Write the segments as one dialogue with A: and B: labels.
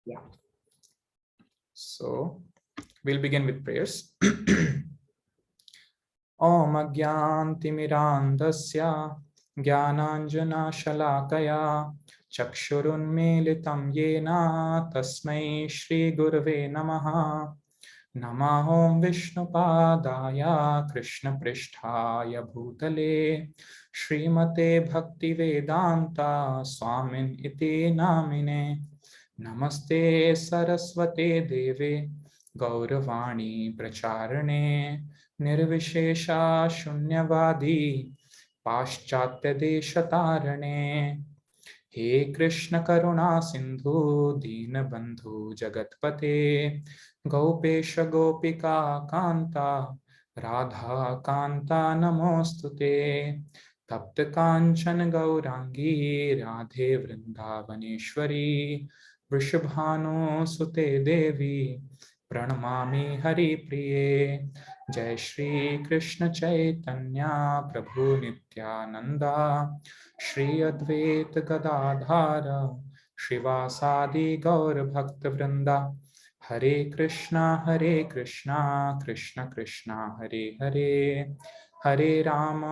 A: Yeah. So we'll begin with prayers. Om Agyantimirandasya Jnananjana Shalakaya Chakshurunmilitam Yena Tasmai Shri Gurave Namaha. Namah Om Vishnupadaya Krishna Pristhaya Bhutale Srimate Bhaktivedanta Swamin Iti Namine. Namaste Saraswate Deve Gauravani Pracharane Nirvishesha Shunyavadi Paschatya Deshatarane. हे कृष्ण करुणा सिंधु दीन बंधु जगतपते गोपेश गोपिका कांता राधा कांता नमोस्तुते तप्त कांचन गौरांगी राधे वृंदावनेश्वरी वृषभानुसुते देवी प्रणमामि हरिप्रिये। जय श्री कृष्ण चैतन्य प्रभु नित्यानंदा श्री अद्वैत गदाधार श्रीवासादि गौर भक्त वृंदा। हरे Krishna Krishna Krishna Hare Hare Hare Ram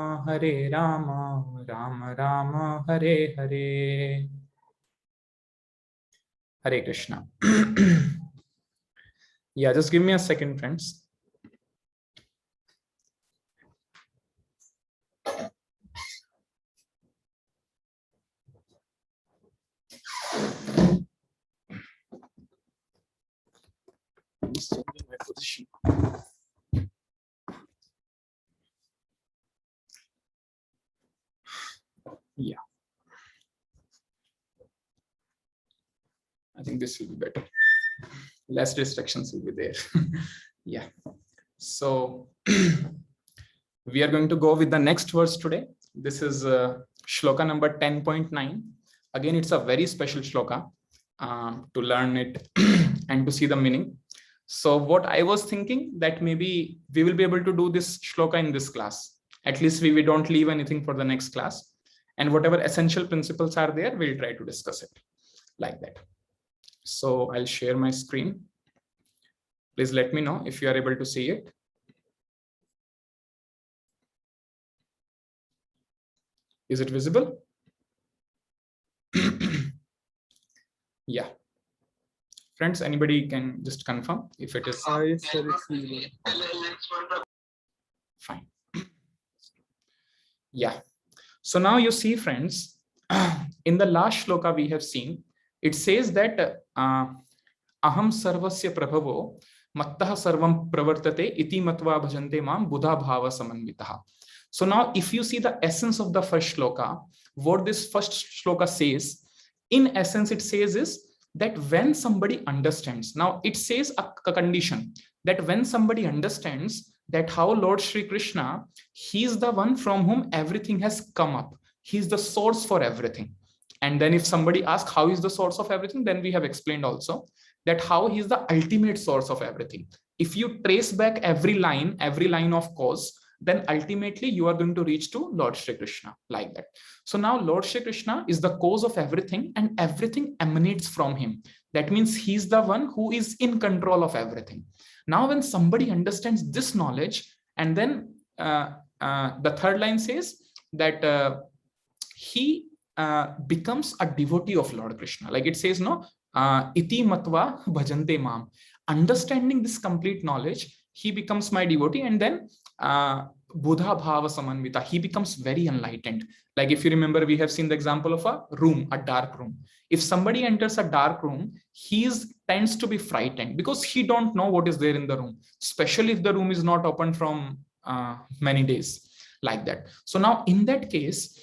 A: Ram Ram Hare Hare. Hare Krishna. Yeah, just give me a second, friends. Just changing my position. Yeah, I think this will be better. Less restrictions will be there. Yeah. So we are going to go with the next verse today. This is shloka number 10.9. Again, it's a very special shloka to learn it and to see the meaning. So what I was thinking that maybe we will be able to do this shloka in this class. At least we don't leave anything for the next class. And whatever essential principles are there, we'll try to discuss it like that. So I'll share my screen. Please let me know if you are able to see it. Is it visible? Yeah. Friends, anybody can just confirm if it is.
B: Yes, sir, it's visible.
A: Fine. Yeah. So now you see, friends, in the last shloka we have seen, it says that aham sarvasya prabhavo mattah sarvam pravartate iti matva bhajante mam buddha bhava samanvitaha. So now if you see the essence of the first shloka, what this first shloka says, in essence it says is that when somebody understands, now it says a condition that when somebody understands that how Lord Shri Krishna, he is the one from whom everything has come up. He is the source for everything. And then if somebody asks how is the source of everything, then we have explained also that how he is the ultimate source of everything. If you trace back every line of cause, then ultimately you are going to reach to Lord Shri Krishna like that. So now Lord Shri Krishna is the cause of everything and everything emanates from him. That means he's the one who is in control of everything. Now when somebody understands this knowledge, and then the third line says that he becomes a devotee of Lord Krishna. Like it says, no, iti matva bhajante mam. Understanding this complete knowledge, he becomes my devotee, and then Buddha Bhava Samanvita, he becomes very enlightened. Like if you remember, we have seen the example of a room, a dark room. If somebody enters a dark room, he tends to be frightened because he don't know what is there in the room, especially if the room is not open from many days like that. So now in that case,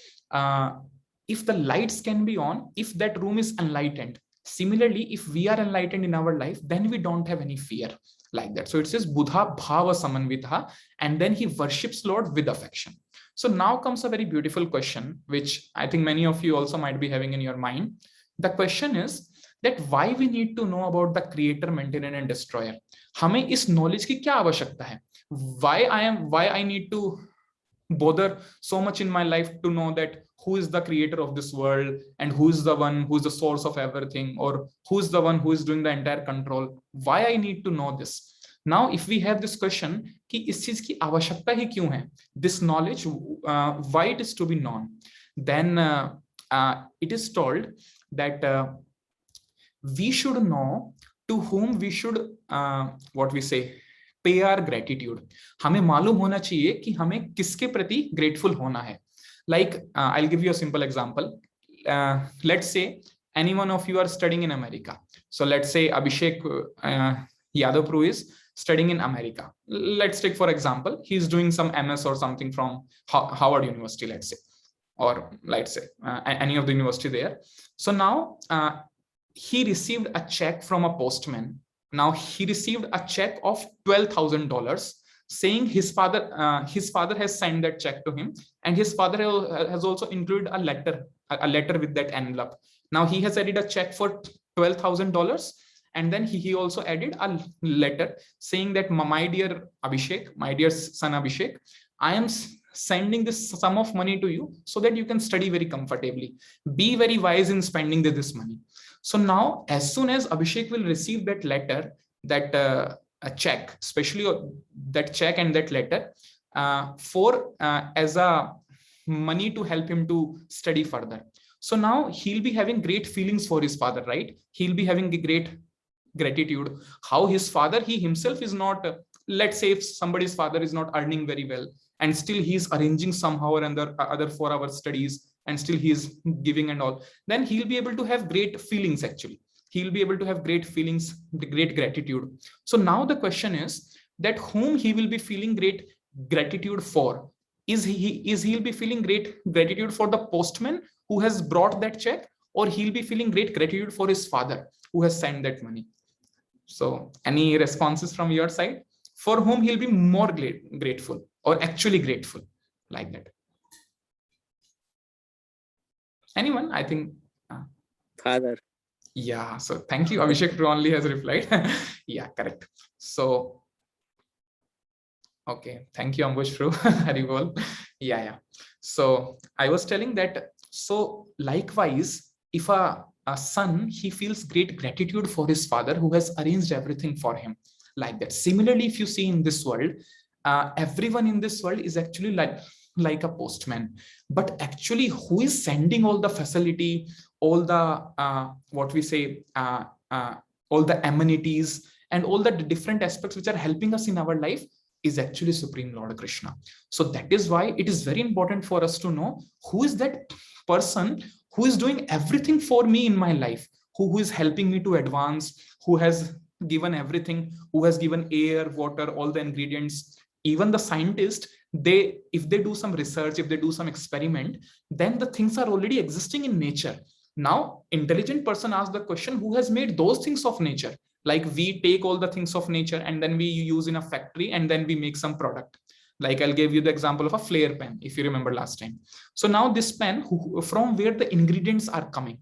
A: if the lights can be on, if that room is enlightened, similarly, if we are enlightened in our life, then we don't have any fear like that. So it says Buddha Bhava Samanvita, and then he worships Lord with affection. So now comes a very beautiful question, which I think many of you also might be having in your mind. The question is that why we need to know about the creator, maintainer and destroyer. हमें इस knowledge की क्या आवश्यकता है? Why I need to bother so much in my life to know that who is the creator of this world and who is the one who is the source of everything, or who is the one who is doing the entire control. Why I need to know this? Now if we have this question कि इस चीज की आवश्यकता ही क्यों है, this knowledge, why it is to be known, then it is told that we should know to whom we should what we say pay our gratitude. हमें मालूम होना चाहिए कि हमें किसके प्रति grateful होना है. Like I'll give you a simple example. Let's say any one of you are studying in America. So let's say Abhishek Yadavpur is studying in America. Let's take for example, he's doing some MS or something from Harvard University, let's say, or let's say any of the university there. So now he received a check from a postman. Now he received a check of $12,000 saying his father has sent that check to him, and his father has also included a letter with that envelope. Now he has added a check for $12,000, and then he also added a letter saying that my dear Abhishek, my dear son Abhishek, I am sending this sum of money to you so that you can study very comfortably. Be very wise in spending this money. So now as soon as Abhishek will receive that letter, that a check, especially that check and that letter as a money to help him to study further. So now he'll be having great feelings for his father, right? He'll be having great gratitude. How his father, he himself is not, let's say if somebody's father is not earning very well and still he's arranging somehow or other for our studies, and still he's giving and all, then he'll be able to have great feelings. Actually he'll be able to have great feelings, great gratitude. So now the question is that whom he will be feeling great gratitude for. He'll be feeling great gratitude for the postman who has brought that check, or he'll be feeling great gratitude for his father who has sent that money? So any responses from your side? For whom he'll be more grateful, or actually grateful, like that? Anyone? I think
B: father.
A: Yeah, so thank you. Abhishek only has replied. Yeah, correct. So okay, thank you, Ambush Fru. Haribol. Yeah. So I was telling that, so likewise, if a son, he feels great gratitude for his father who has arranged everything for him, like that. Similarly, if you see in this world, everyone in this world is actually like a postman, but actually who is sending all the facility, all the what we say all the amenities and all the different aspects which are helping us in our life is actually Supreme Lord Krishna. So that is why it is very important for us to know who is that person who is doing everything for me in my life, who is helping me to advance, who has given everything, who has given air, water, all the ingredients. Even the scientist, if they do some research, if they do some experiment, then the things are already existing in nature. Now intelligent person asks the question, who has made those things of nature? Like we take all the things of nature and then we use in a factory and then we make some product. Like I'll give you the example of a flare pen, if you remember last time. So now this pen, from where the ingredients are coming,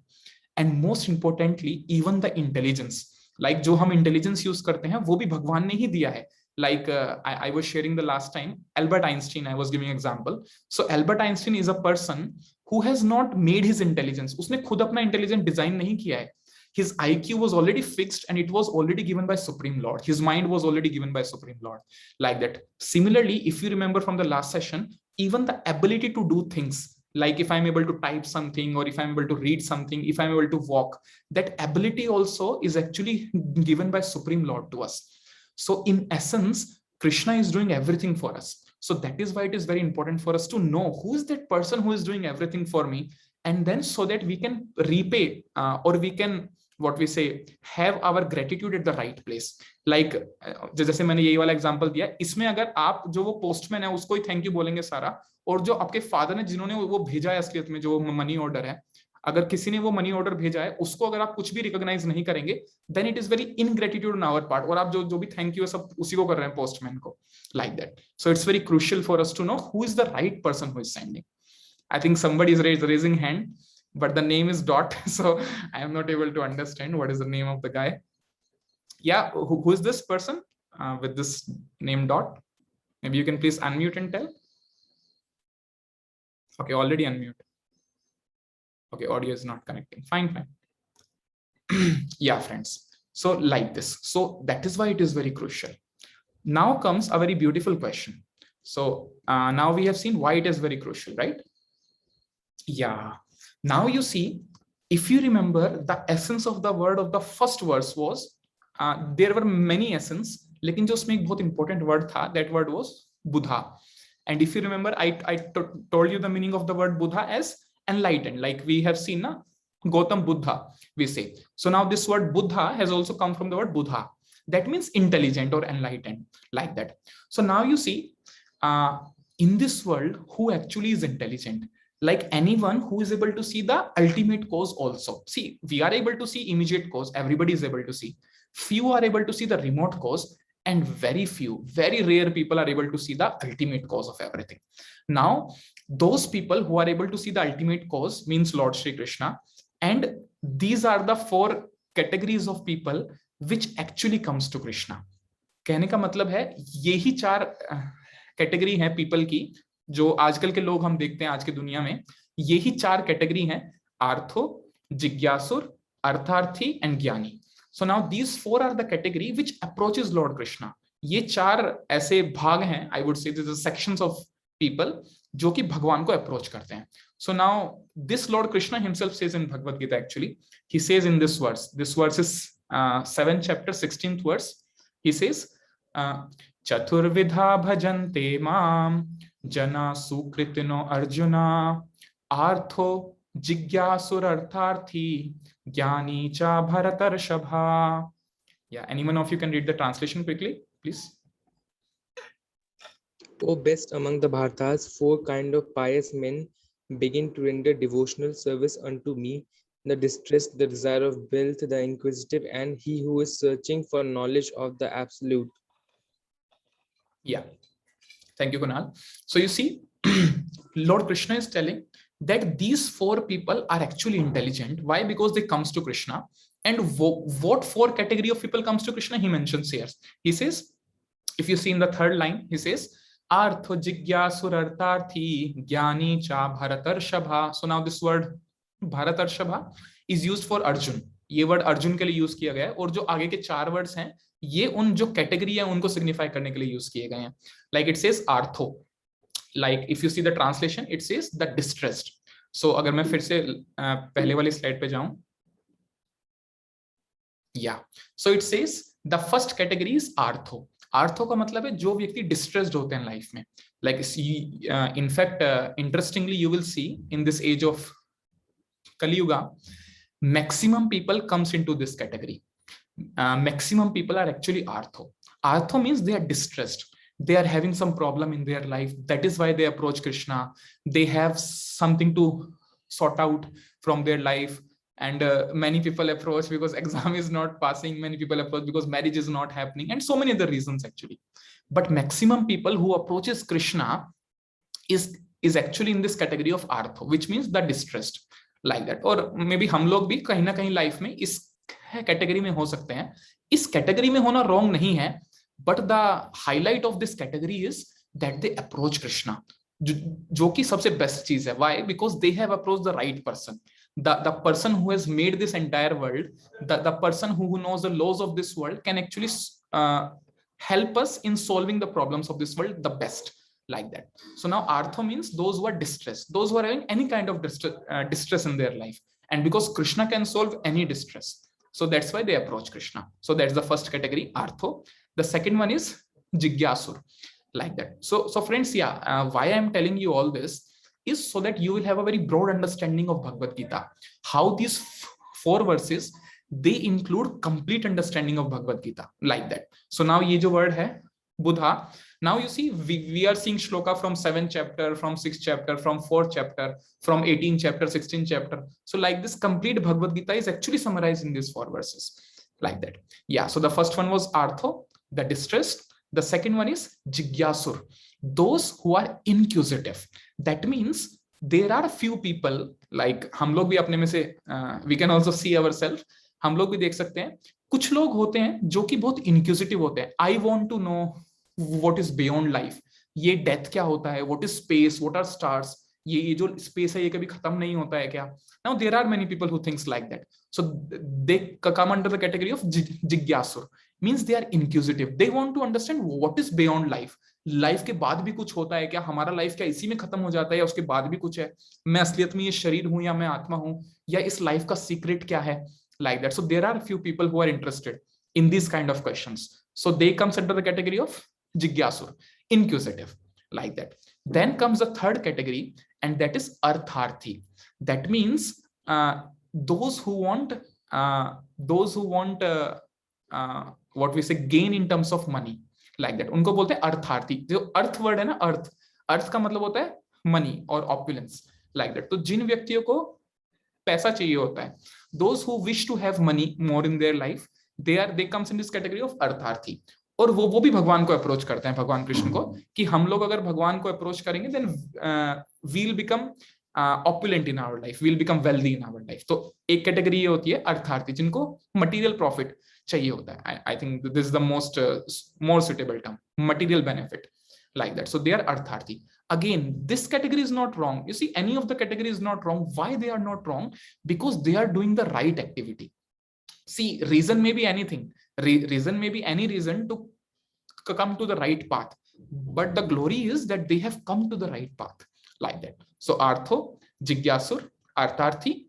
A: and most importantly, even the intelligence, like जो हम intelligence use करते हैं, वो भी भगवान ने ही दिया है. Like I was sharing the last time, Albert Einstein, I was giving example. So Albert Einstein is a person who has not made his intelligence. उसने खुद अपना intelligence design नहीं किया है. His IQ was already fixed and it was already given by Supreme Lord. His mind was already given by Supreme Lord, like that. Similarly, if you remember from the last session, even the ability to do things, like if I'm able to type something, or if I'm able to read something, if I'm able to walk, that ability also is actually given by Supreme Lord to us. So in essence, Krishna is doing everything for us. So that is why it is very important for us to know who is that person who is doing everything for me, and then so that we can repay or we can, what we say, have our gratitude at the right place. Like जैसे मैंने यही वाला example दिया, इसमें अगर आप जो वो पोस्टमैन है उसको ही थैंक यू बोलेंगे सारा, और जो आपके फादर ने जिन्होंने वो भेजा है असलियत में जो मनी ऑर्डर है, अगर किसी ने वो मनी ऑर्डर भेजा है उसको अगर आप कुछ भी रिकॉग्नाइज नहीं करेंगे, then it is very ingratitude on our part, और आप जो भी थैंक यू सब उसी को कर रहे हैं, पोस्टमैन को, like that. So it's very crucial for us to know who is the right person who is sending. I think somebody is raising hand, but the name is Dot, so I am not able to understand what is the name of the guy. Yeah, who is this person with this name Dot? Maybe you can please unmute and tell. Okay, already unmute. Okay, audio is not connecting. Fine. Yeah, friends. So like this. So that is why it is very crucial. Now comes a very beautiful question. So now we have seen why it is very crucial, right? Yeah. Now you see, if you remember, the essence of the word of the first verse was, there were many essence, लेकिन जो उसमें एक बहुत important word था, that word was Buddha. And if you remember, I told you the meaning of the word Buddha as enlightened, like we have seen, na? Gautam Buddha, we say. So now this word Buddha has also come from the word Buddha. That means intelligent or enlightened, like that. So now you see, in this world, who actually is intelligent? Like anyone who is able to see the ultimate cause also. See, we are able to see immediate cause, everybody is able to see. Few are able to see the remote cause, and very few, very rare people are able to see the ultimate cause of everything. Now, those people who are able to see the ultimate cause means Lord Shri Krishna, and these are the four categories of people which actually comes to Krishna. कहने का मतलब है यही चार category है people की जो आजकल के लोग हम देखते हैं आज की दुनिया में. यही चार कैटेगरी हैं, आर्थो, जिज्ञासुर, अर्थार्थी एंड ज्ञानी. So now these four are the category which approaches Lord Krishna. ये चार ऐसे भाग हैं, I would say sections of people जो कि भगवान को अप्रोच करते हैं. So now this Lord Krishna himself says in Bhagavad Gita, actually he says in this verse is 7th chapter 16th verse. He says, चतुर्विधा भजन्ते माम जना सुकृतिनो अर्जुना आर्थो जिज्ञासुरर्थार्थी ज्ञानी चा भरतर्षभा. Yeah, anyone of you can read the translation quickly, please?
B: O best among the Bhartas, four kind of pious men begin to render devotional service unto me: the distressed, the desire of wealth, the inquisitive, and he who is searching for knowledge of the absolute.
A: Yeah, thank you, Kunal. So you see, Lord Krishna is telling that these four people are actually intelligent. Why? Because they comes to Krishna. And what four category of people comes to Krishna? He mentions here. He says, if you see in the third line, he says, Artho jigyasur jnani cha bharatarshava. So now this word bharatarshava is used for Arjun. ये word Arjun के लिए use किया गया है, और जो आगे के चार वर्ड्स हैं ये उन जो कैटेगरी है उनको सिग्निफाई करने के लिए यूज किए गए हैं. लाइक इट सेज आर्थो, like if you see the translation it says the distressed. So अगर मैं फिर से पहले वाली स्लाइड पे जाऊं, या so it says the first category is ortho. Ortho का मतलब है जो व्यक्ति डिस्ट्रेस्ड होते हैं लाइफ में. Like in fact interestingly you will see in this age of Kaliyuga, maximum people comes into this category. Maximum people are actually artho. Artho means they are distressed, they are having some problem in their life, that is why they approach Krishna. They have something to sort out from their life, and many people approach because exam is not passing, many people approach because marriage is not happening, and so many other reasons actually. But maximum people who approaches Krishna is actually in this category of artho, which means the distressed, like that. और may be हम लोग भी कहीं ना कहीं life में इस category में हो सकते हैं. इस कैटेगरी में होना रॉन्ग नहीं है, but the highlight of this category is that they approach Krishna, जो कि सबसे बेस्ट चीज है. Why? Because they have approach the right person, the person who has made this entire world, the person who knows the laws of this world can actually help us in solving the problems of this world the best, like that. So now artho means those who are distressed, those who are having any kind of distress in their life, and because Krishna can solve any distress, so that's why they approach Krishna. So that's the first category, artho. The second one is jigyasur, like that. So friends, why I am telling you all this is so that you will have a very broad understanding of Bhagavad Gita, how these four verses they include complete understanding of Bhagavad Gita, like that. So now ye jo word hai Buddha, now you see we are seeing shloka from 7th chapter, from 6th chapter, from 4th chapter, from 18th chapter, 16th chapter. So like this complete Bhagavad Gita is actually summarized in these four verses, like that. Yeah, so the first one was artho, the distressed. The second one is jigyasur, those who are inquisitive. That means there are few people, like हम लोग भी अपने में से we can also see ourselves, हम लोग भी देख सकते हैं कुछ लोग होते हैं जो कि बहुत inquisitive होते हैं. I want to know what is beyond life, ये डेथ क्या होता है, what is space, what are stars, ये जो स्पेस है ये कभी खत्म नहीं होता है क्या? Now there are many people who thinks like that, so they come under the category of जिज्ञासुर, means they are inquisitive, they want to understand what is beyond life, life के बाद भी कुछ होता है क्या, हमारा लाइफ क्या इसी में खत्म हो जाता है या उसके बाद भी कुछ है, मैं असलियत में ये शरीर हूं या मैं आत्मा हूं, या इस लाइफ का सीक्रेट क्या है, like that. So there are few people who are interested in these kind of questions, so they comes under the category of jigyasur, inquisitive, like that. Then comes the third category, and that is artharthi. That means those who want what we say gain in terms of money, like that. उनको बोलते हैं अर्थार्थी. जो अर्थ word है ना, अर्थ, अर्थ का मतलब होता है मनी और ऑपुलेंस, like that. तो जिन व्यक्तियों को पैसा चाहिए होता है, those who wish to have money more in their life, they comes in this category of अर्थार्थी. और वो भी भगवान को अप्रोच करते हैं, भगवान कृष्ण को, कि हम लोग अगर भगवान को अप्रोच करेंगे then we'll become opulent in our life, we'll become wealthy in our life. तो एक कैटेगरी ये होती है अर्थार्थी, जिनको मटेरियल प्रॉफिट चाहिए होता है. I think this is the more suitable term, material benefit, like that. So they are artharthi. Again, this category is not wrong. You see, any of the category is not wrong. Why they are not wrong? Because they are doing the right activity. See, reason may be anything. Reason may be any reason to come to the right path. But the glory is that they have come to the right path, like that. So Artho, Jigyasur, Artharthi,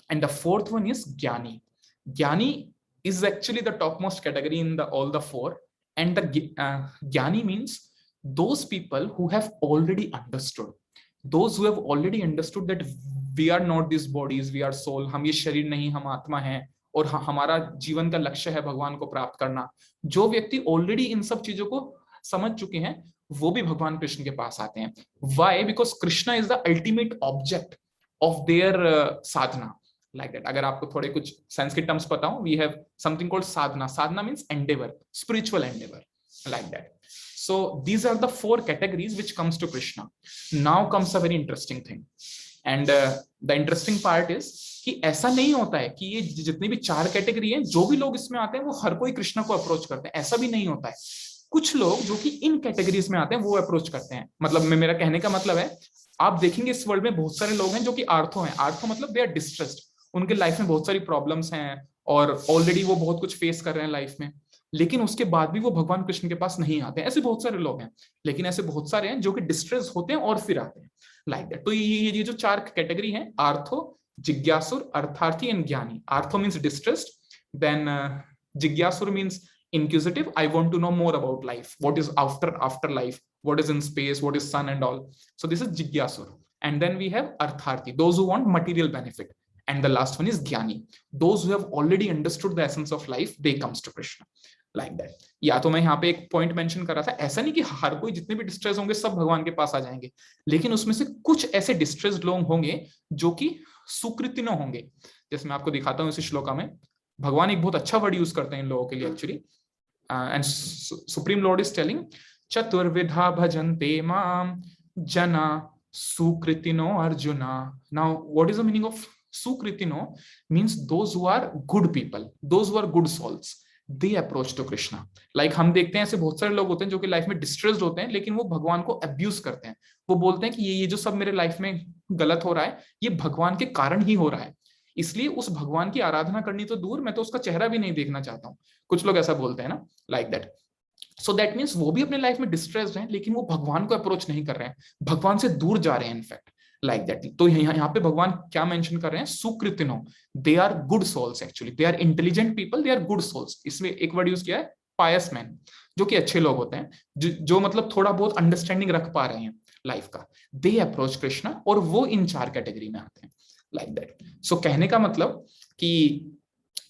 A: and the fourth one is Jnani. Jnani is actually the topmost category in all the four. And the Jnani means those people who have already understood, those who have already understood that we are not these bodies, we are soul, हम ये शरीर नहीं, हम आत्मा हैं, और हमारा जीवन का लक्ष्य है भगवान को प्राप्त करना. जो व्यक्ति ऑलरेडी इन सब चीजों को समझ चुके हैं, वो भी भगवान कृष्ण के पास आते हैं. Why? Because Krishna is the ultimate object of their sadhana, like that. अगर आपको थोड़े कुछ संस्कृत टर्म्स पता हो, we have something called sadhana. Sadhana means endeavor, spiritual endeavor, like that. So these are the four categories which comes to Krishna. Now comes a very interesting thing, and the interesting part is कि ऐसा नहीं होता है कि ये जितनी भी चार कैटेगरी हैं, जो भी लोग इसमें आते हैं वो हर कोई कृष्ण को अप्रोच करते हैं, ऐसा भी नहीं होता है. कुछ लोग जो कि इन कैटेगरीज में आते हैं वो अप्रोच करते हैं. मतलब मेरा कहने का मतलब है, आप देखेंगे इस वर्ल्ड में बहुत सारे लोग हैं जो कि आर्थो हैं. आर्थो मतलब दे आर डिस्ट्रेस्ड, उनके लाइफ में बहुत सारी प्रॉब्लम्स हैं और ऑलरेडी वो बहुत कुछ फेस कर रहे हैं लाइफ में, लेकिन उसके बाद भी वो भगवान कृष्ण के पास नहीं आते हैं. ऐसे बहुत सारे लोग हैं, लेकिन ऐसे बहुत सारे हैं जो कि डिस्ट्रेस होते हैं और फिर आते हैं, लाइक दैट. तो ये जो चार कैटेगरी हैं, आर्थो, जिज्ञासुर, अर्थार्थी एंड ज्ञानी. आर्थो मींस डिस्ट्रेस्ड, देन जिज्ञासुर means inquisitive, I want to know more about life, what is after life, what is in space, what is sun and all. So this is jigyasur. And then we have artharthi, those who want material benefit. And the last one is jnani, those who have already understood the essence of life, they comes to Krishna, like that. या तो मैं यहाँ पे एक point mention कर रहा था, ऐसा नहीं कि हर कोई जितने भी डिस्ट्रेस होंगे सब भगवान के पास आ जाएंगे, लेकिन उसमें से कुछ ऐसे डिस्ट्रेस्ड लोग होंगे जो कि सुकृतिनो होंगे. जैसे मैं आपको दिखाता हूँ इस श्लोका में, भगवान एक बहुत अच्छा वर्ड यूज करते हैं इन लोगों के लिए actually. And Supreme Lord is telling, Chaturvidha bhajante mam jana sukritino arjuna. Now what is the meaning of sukritino? Means those who are good people, those who are good souls, they approach to Krishna. Like हम देखते हैं ऐसे बहुत सारे लोग होते हैं जो कि लाइफ में डिस्ट्रेस्ड होते हैं, लेकिन वो भगवान को अब्यूज करते हैं. वो बोलते हैं कि ये जो सब मेरे लाइफ में गलत हो रहा है, ये भगवान के कारण ही हो रहा है, इसलिए उस भगवान की आराधना करनी तो दूर, मैं तो उसका चेहरा भी नहीं देखना चाहता हूँ. कुछ लोग ऐसा बोलते हैं ना, like that. So that means वो भी अपने लाइफ में डिस्ट्रेस्ड हैं, लेकिन वो भगवान को अप्रोच नहीं कर रहे हैं, भगवान से दूर जा रहे हैं इनफैक्ट, लाइक दैट. तो यहाँ पे भगवान क्या मेंशन कर रहे हैं? सुकृतिनो, they are good souls. Actually they are intelligent people, they are good souls. इसमें एक वर्ड यूज किया है पायस मैन, जो कि अच्छे लोग होते हैं, जो मतलब थोड़ा बहुत अंडरस्टैंडिंग रख पा रहे हैं लाइफ का. दे अप्रोच कृष्णा, और वो इन चार कैटेगरी में आते हैं, लाइक दैट. सो कहने का मतलब कि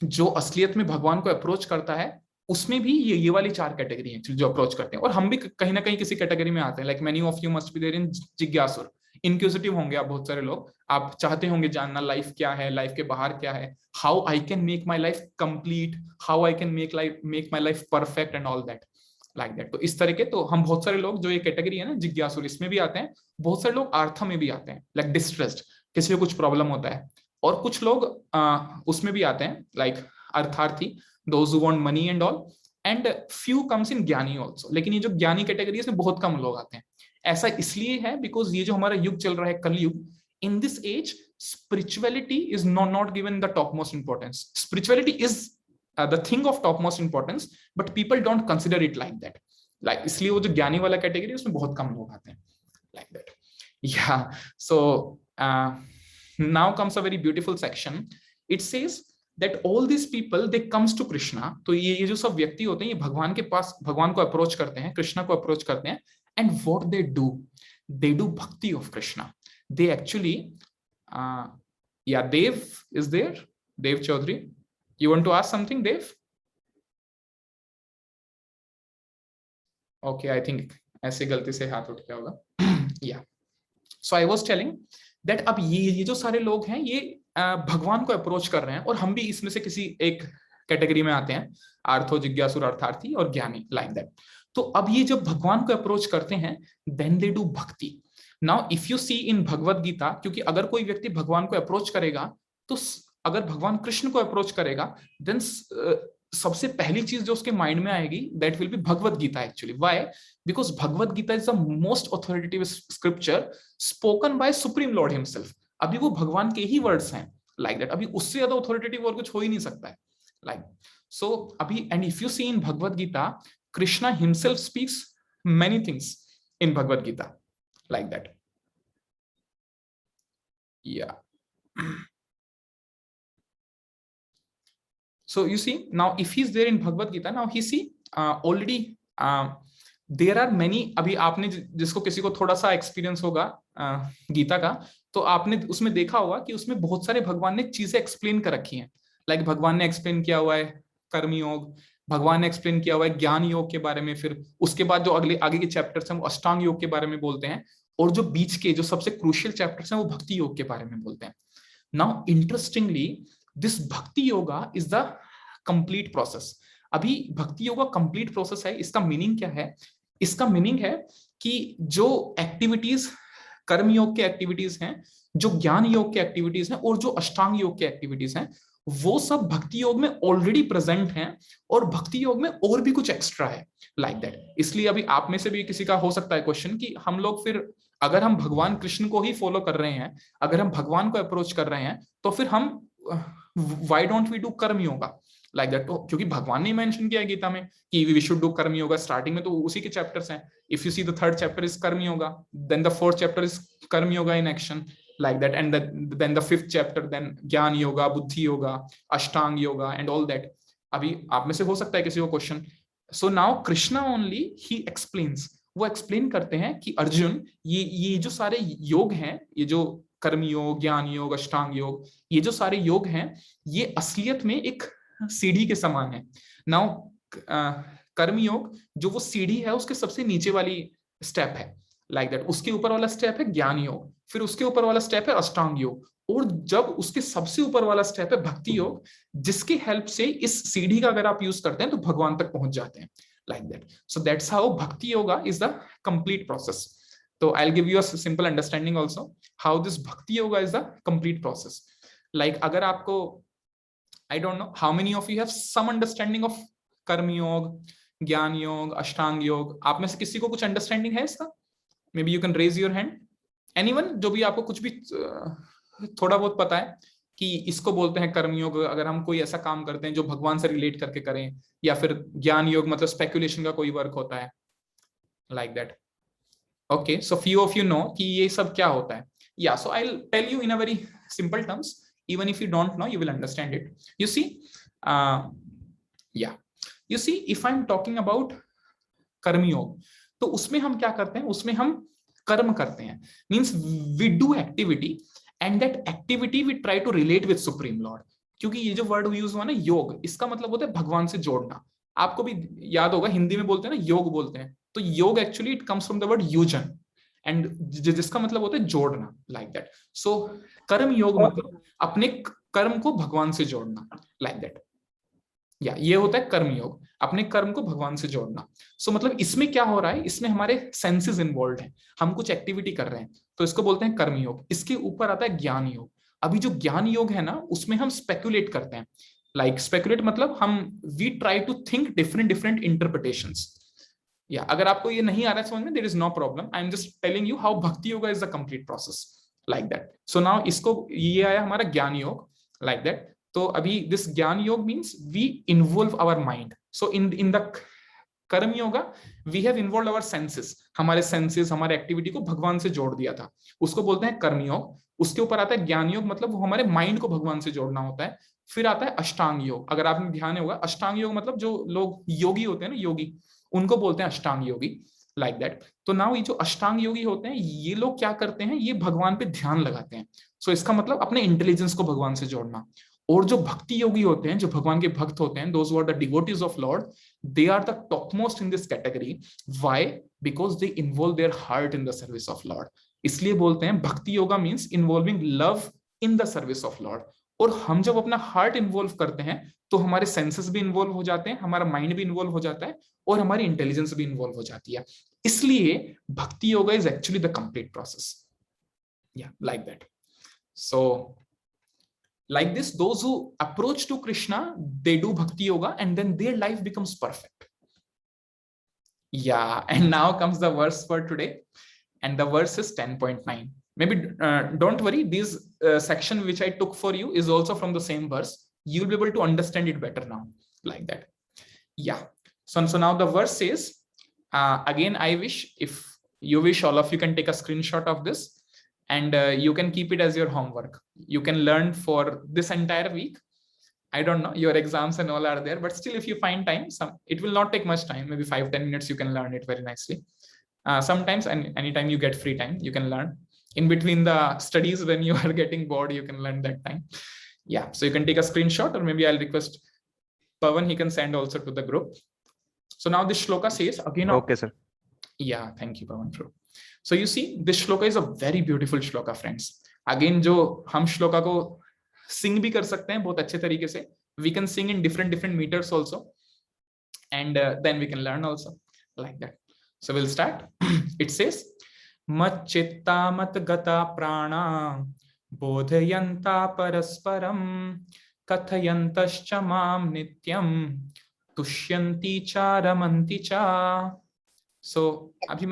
A: जो असलियत में भगवान को अप्रोच करता है, उसमें भी ये वाली चार कैटेगरी हैं जो अप्रोच करते हैं, और हम भी कहीं ना कहीं किसी कैटेगरी में आते हैं. Like many of you must be there in जिज्ञासुर. इंक्विजिटिव होंगे आप बहुत सारे लोग, आप चाहते होंगे जानना लाइफ क्या है, लाइफ के बाहर क्या है, how I can make my life complete, how I can make my life perfect and all that, like that. तो इस तरह के, तो हम बहुत सारे लोग जो ये कैटेगरी है ना जिज्ञासुर, इसमें भी आते हैं. बहुत सारे लोग आर्थ में भी आते हैं, लाइक डिस्ट्रेस्ड, किसी को कुछ प्रॉब्लम होता है. और कुछ लोग उसमें भी आते हैं, like अर्थार्थी, those who want money and all, and few comes in ज्ञानी also. लेकिन ये जो ज्ञानी कैटेगरी है इसमें बहुत कम लोग आते हैं. ऐसा इसलिए है बिकॉज ये जो हमारा युग चल रहा है Kalyug, in this age spirituality is not given the topmost importance. Spirituality is the thing of topmost importance, but people don't consider it like that. Like इसलिए वो जो ज्ञानी वाला कैटेगरी उसमें बहुत कम लोग आते हैं like that. Yeah. So now comes a very beautiful section. It says that all these people they comes to Krishna. तो ये जो सब व्यक्ति होते हैं ये भगवान के पास भगवान को अप्रोच करते हैं, कृष्णा को अप्रोच करते हैं. And what they do bhakti of Krishna. They actually yeah, Dev is there. Dev Chaudhary, you want to ask something, Dev? Okay, I think ऐसे गलती से हाथ उठ गया होगा. Yeah. So I was telling that अब ये जो सारे लोग हैं ये भगवान को अप्रोच कर रहे हैं और हम भी इसमें से किसी एक कैटेगरी में आते हैं, आर्थो जिज्ञासु अर्थार्थी और ज्ञानी, लाइक दैट. तो अब ये जब भगवान को अप्रोच करते हैं देन दे डू भक्ति. Now if you see in Bhagavad Gita, क्योंकि अगर कोई व्यक्ति भगवान को अप्रोच करेगा तो अगर भगवान कृष्ण को अप्रोच करेगा देन सबसे पहली चीज जो उसके माइंड में आएगी that will be Bhagavad Gita actually. Why? Because Bhagavad Gita is the most authoritative scripture spoken by supreme Lord himself. अभी वो भगवान के ही वर्ड्स हैं लाइक दैट. अभी उससे ज्यादा ऑथोरिटेटिव और कुछ हो ही नहीं सकता है लाइक. सो अभी and if you see in Bhagavad Gita Krishna himself speaks many things in Bhagavad Gita like that. Yeah. So you see now if he's there in Bhagavad Gita, now he see already there are many. अभी आपने जिसको किसी को थोड़ा सा experience होगा गीता का तो आपने उसमें देखा होगा कि उसमें बहुत सारे भगवान ने चीजें एक्सप्लेन कर रखी हैं. लाइक भगवान ने एक्सप्लेन किया हुआ है कर्मयोग, भगवान ने एक्सप्लेन किया हुआ है ज्ञान योग के बारे में, फिर उसके बाद जो आगे के चैप्टर्स हैं वो अष्टांग योग के बारे में बोलते हैं, और जो बीच के जो सबसे क्रूशियल चैप्टर्स हैं वो भक्ति योग के बारे में बोलते हैं. Now interestingly this bhakti yoga is the complete process. अभी भक्ति योगा कंप्लीट प्रोसेस है. इसका मीनिंग क्या है? इसका मीनिंग है कि जो एक्टिविटीज कर्म योग के एक्टिविटीज हैं, जो ज्ञान योग के एक्टिविटीज हैं और जो अष्टांग योग के एक्टिविटीज हैं वो सब भक्ति योग में ऑलरेडी प्रेजेंट हैं और भक्ति योग में और भी कुछ एक्स्ट्रा है लाइक दैट. इसलिए अभी आप में से भी किसी का हो सकता है क्वेश्चन कि हम लोग फिर अगर हम भगवान कृष्ण को ही फॉलो कर रहे हैं, अगर हम भगवान को अप्रोच कर रहे हैं तो फिर हम व्हाई डोंट वी डू कर्म योगा लाइक दैट. क्योंकि भगवान ने मेंशन किया है गीता में कि वी शुड डू कर्म योगा. स्टार्टिंग में तो उसी के चैप्टर्स हैं. If you see the third chapter is karma yoga, then the fourth chapter is karma yoga in action like that, and then the fifth chapter then ज्ञान योगा, बुद्धि योगा, अष्टांग योगा and all that. अभी आप में से हो सकता है किसी को question. so now Krishna only he explains, वो एक्सप्लेन करते हैं कि अर्जुन ये जो सारे योग हैं, ये जो कर्म योग, ज्ञान योग, अष्टांग योग, ये जो सारे योग हैं ये असलियत में एक सीढ़ी के समान है. नाउ कर्म योग जो वो सीढ़ी है उसके सबसे नीचे वाली स्टेप है लाइक दैट. उसके ऊपर वाला स्टेप है ज्ञान योग, फिर उसके ऊपर वाला स्टेप है अष्टांग योग, और जब उसके सबसे ऊपर वाला स्टेप है भक्ति योग, जिसकी हेल्प से इस सीढ़ी का अगर आप यूज करते हैं तो भगवान तक पहुंच जाते हैं like that. So that's how bhakti yoga is the complete process. तो I will give you a simple understanding also how this bhakti yoga is the complete process. Like अगर आपको I don't know how many of you have some understanding of karma yoga, ज्ञान योग, अष्टांग योग. आप में से किसी को कुछ अंडरस्टैंडिंग है इसका? Maybe you can raise your hand. Anyone जो भी आपको कुछ भी थोड़ा बहुत पता है कि इसको बोलते हैं कर्म योग अगर हम कोई ऐसा काम करते हैं जो भगवान से रिलेट करके करें, या फिर ज्ञान योग मतलब स्पेकुलेशन का कोई वर्क होता है like that. Okay, so few of you know कि ये सब क्या होता है. Yeah, so I'll tell you in a very simple terms. Even if you don't know, you will understand it. You see, yeah, you see, if I'm talking about कर्म योग तो उसमें हम क्या करते हैं? उसमें हम कर्म करते हैं, means we do activity and that activity we try to relate with supreme Lord. क्योंकि ये जो वर्ड यूज हुआ ना योग, इसका मतलब होता है भगवान से जोड़ना. आपको भी याद होगा हिंदी में बोलते हैं ना योग बोलते हैं, तो yoga actually it comes from the word यूजन एंड जिसका मतलब होता है जोड़ना लाइक दैट. सो कर्म योग मतलब अपने कर्म को भगवान से जोड़ना लाइक दैट. या ये होता है कर्म योग, अपने कर्म को भगवान से जोड़ना. सो मतलब इसमें क्या हो रहा है? इसमें हमारे सेंसेस इन्वॉल्व हैं, हम कुछ एक्टिविटी कर रहे हैं तो इसको बोलते हैं कर्म योग. इसके ऊपर आता है ज्ञान योग. अभी जो ज्ञान योग है ना उसमें हम स्पेकुलेट करते हैं. लाइक स्पेकुलेट मतलब हम we try to think different interpretations. या अगर आपको ये नहीं आ रहा है समझ में, there is no problem, I am just telling you how bhakti yoga is the complete process, like that. So now इसको, ये आया हमारा ज्ञान योग, लाइक दैट. तो अभी this gyan yoga means we involve our mind. So in the karma yoga we have involve our senses, हमारे senses, हमारे एक्टिविटी को भगवान से जोड़ दिया था, उसको बोलते हैं कर्म योग. उसके ऊपर आता है ज्ञान योग, मतलब वो हमारे माइंड को भगवान से जोड़ना होता है. फिर आता है अष्टांग योग. अगर आपने ध्यान होगा, अष्टांग योग मतलब जो लोग योगी होते हैं ना, योगी, उनको बोलते हैं अष्टांग योगी, लाइक दैट. तो नाउ ये जो अष्टांग योगी होते हैं, ये लोग क्या करते हैं, ये भगवान पे ध्यान लगाते हैं. सो इसका मतलब अपने इंटेलिजेंस को भगवान से जोड़ना. और जो भक्ति योगी होते हैं, जो भगवान के भक्त होते हैं, those who are the devotees of Lord, they are the topmost in this category. Why? Because they involve their heart in the service of Lord. इसलिए बोलते हैं भक्ति yoga means involving love in the service of Lord. और हम जब अपना heart involve करते हैं तो हमारे सेंसेस भी इन्वॉल्व हो जाते हैं, हमारा माइंड भी इन्वॉल्व हो जाता है, और हमारी इंटेलिजेंस भी इन्वॉल्व हो जाती है. इसलिए bhakti yoga is actually the complete process. Yeah like that. So like this, those who approach to Krishna, they do bhakti yoga and then their life becomes perfect. Yeah, and now comes the verse for today, and the verse is 10.9. Maybe don't worry, this section which I took for you is also from the same verse. You'll be able to understand it better now, like that. Yeah. So now the verse says, again, I wish, if you wish, all of you can take a screenshot of this, and you can keep it as your homework. You can learn for this entire week. I don't know, your exams and all are there, but still, if you find time, it will not take much time, maybe 5-10 minutes, you can learn it very nicely. Sometimes, and anytime you get free time, you can learn. In between the studies, when you are getting bored, you can learn that time. Yeah, so you can take a screenshot, or maybe I'll request Pawan, he can send also to the group. So now this shloka says, again,
C: Okay, sir.
A: Yeah, thank you, Pawan. So you see, this shloka is a very beautiful shloka, friends. Again, जो हम श्लोका को sing भी कर सकते हैं बहुत अच्छे तरीके से. We can sing in different meters also, and then we can learn also, like that. So we'll start. It says, mat chitta mat gata prana bodhayanta parasparam kathayantascha mam nityam tushyanti cha ramanti cha. So अभी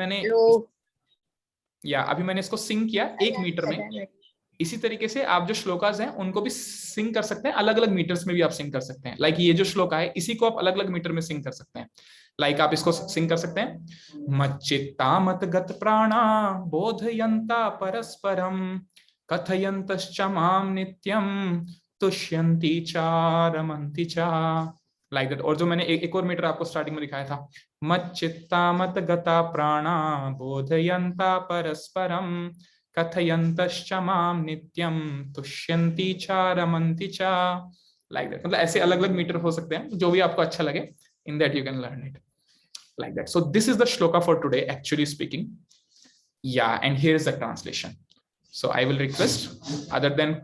A: मैंने इसको सिंग किया 1 metre में. इसी तरीके से आप जो श्लोकास हैं उनको भी सिंग कर सकते हैं, अलग अलग मीटर्स में भी आप सिंग कर सकते हैं. लाइक ये जो श्लोका है, इसी को आप अलग अलग मीटर में सिंग कर सकते हैं. लाइक आप इसको सिंग कर सकते हैं, मच्चित्ता मत गत प्राणा बोधयन्ता परस्परम कथयन्तश्च माम नित्यम तुष्यन्ति चा रमन्ति चा, लाइक दैट. और जो मैंने एक और मीटर आपको स्टार्टिंग में दिखाया था, मच्चित्ता मत गता प्राणा बोधयन्ता परस्परम कथयन्तश्च माम नित्यम तुष्यन्ति च रमन्ति च, लाइक दैट. मतलब ऐसे अलग अलग मीटर हो सकते हैं, जो भी आपको अच्छा लगे, in that you can learn it, like that. So this is the shloka for today, actually speaking. Yeah, and here is the translation. So I will request, other than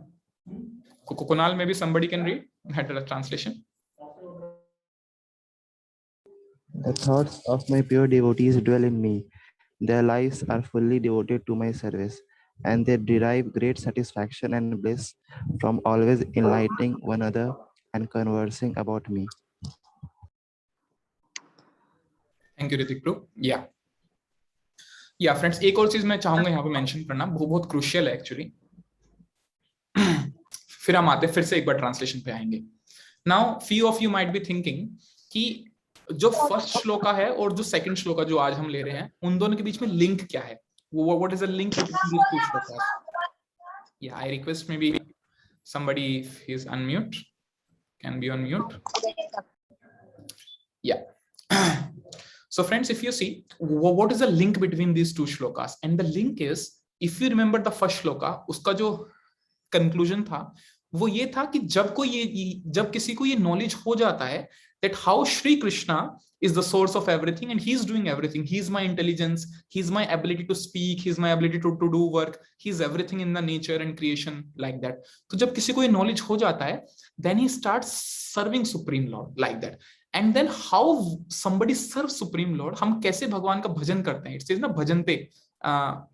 A: Kunal, maybe somebody can read the translation.
C: The thoughts of my pure devotees dwell in me. Their lives are fully devoted to my service, and they derive great satisfaction and bliss from always enlightening one another and conversing about me.
A: Thank you, Ritik bro. Yeah, friends, एक और चीज मैं चाहूंगा यहाँ पे mention करना, बहुत crucial है एक्चुअली. फिर हम आते हैं, फिर से एक बार ट्रांसलेशन पे आएंगे. Now few of you might be thinking कि जो फर्स्ट श्लोका है और जो सेकंड श्लोका जो आज हम ले रहे हैं, उन दोनों के बीच में लिंक क्या है? What is the link between these two shlokas? Yeah, I request may be somebody if he is unmute can be on mute. Yeah. So friends, if you see, what is the link between these two shlokas? And the link is, if you remember the first shloka, उसका जो conclusion था वो ये था कि जब किसी को ये नॉलेज हो जाता है that how Shri Krishna is the source of everything and he is doing everything, he is my intelligence, he is my ability to speak, he is my ability to do work, he is everything in the nature and creation, like that. तो जब किसी को ये knowledge हो जाता है, then he starts serving Supreme Lord, like that. And then how somebody serves Supreme Lord, हम कैसे भगवान का भजन करते हैं. It says ना भजनते,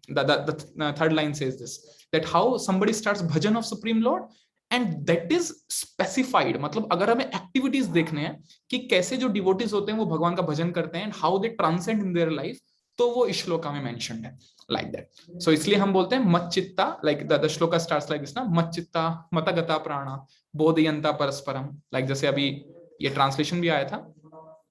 A: the third line says this, that how somebody starts bhajan of Supreme Lord, and that is specified, मतलब अगर हमें एक्टिविटीज देखने हैं कि कैसे जो डिवोटीज होते हैं वो भगवान का भजन करते हैं and how they transcend in their life, तो वो इस श्लोका में मेंशन्ड है लाइक दैट. सो इसलिए हम बोलते हैं मच्चित्ता, like the shloka starts like this ना, मच्चित्ता मतगता प्राणा बोधयंता परस्परम. लाइक जैसे अभी ये ट्रांसलेशन भी आया था,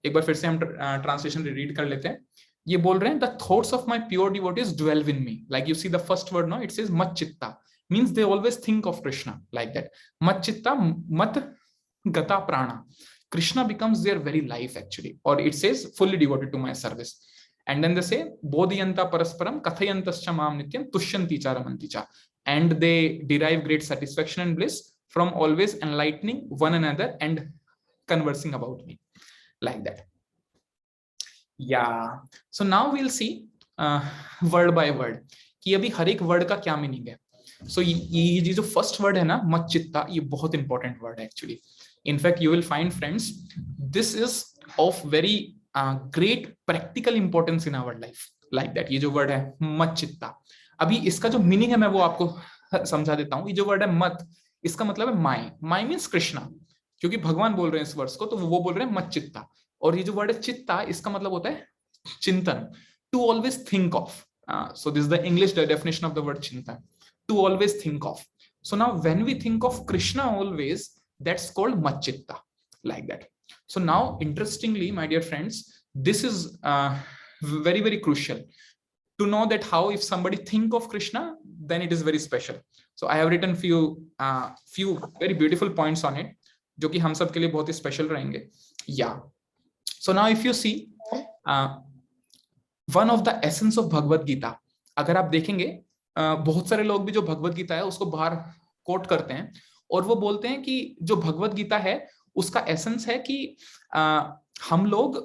A: एक बार फिर से हम ट्रांसलेशन रीड कर लेते हैं. ये बोल रहे हैं the thoughts of my pure devotees dwell with me. Like you see the first word no, it says मच्चित्ता, means they always think of Krishna like that. Machchitta mat gata prana. Krishna becomes their very life actually, or it says fully devoted to my service. And then they say bodhiyanta parasparam kathayantascha mam nityam tushyanti cha ramanti cha. And they derive great satisfaction and bliss from always enlightening one another and conversing about me like that. Yeah. So now we'll see word by word कि अभी हर एक word का क्या meaning है. सो ये जो first word है ना मच्चित्ता, ये बहुत इंपॉर्टेंट वर्ड है actually. In fact you will find friends this is of very great practical importance in our life like that. ये जो वर्ड है मच्चित्ता, अभी इसका जो मीनिंग है मैं वो आपको समझा देता हूँ. ये जो वर्ड है मत, इसका मतलब है माई. माई मीन्स कृष्णा, क्योंकि भगवान बोल रहे हैं इस वर्ड्स को, तो वो बोल रहे हैं मच्चित्ता. और ये जो वर्ड है चित्ता, इसका मतलब होता है चिंतन, to always think of. So this is the English definition of the word chintan, to always think of. So now when we think of Krishna always, that's called machchitta like that. So now interestingly, my dear friends, this is very, very crucial to know that how if somebody think of Krishna, then it is very special. So I have written few very beautiful points on it, जो कि हम सब के लिए बहुत ही special रहेंगे. Yeah. So now if you see one of the essence of Bhagavad Gita, अगर आप देखेंगे बहुत सारे लोग भी जो भगवत गीता है उसको बाहर कोट करते हैं और वो बोलते हैं कि जो भगवत गीता है उसका एसेंस है कि हम लोग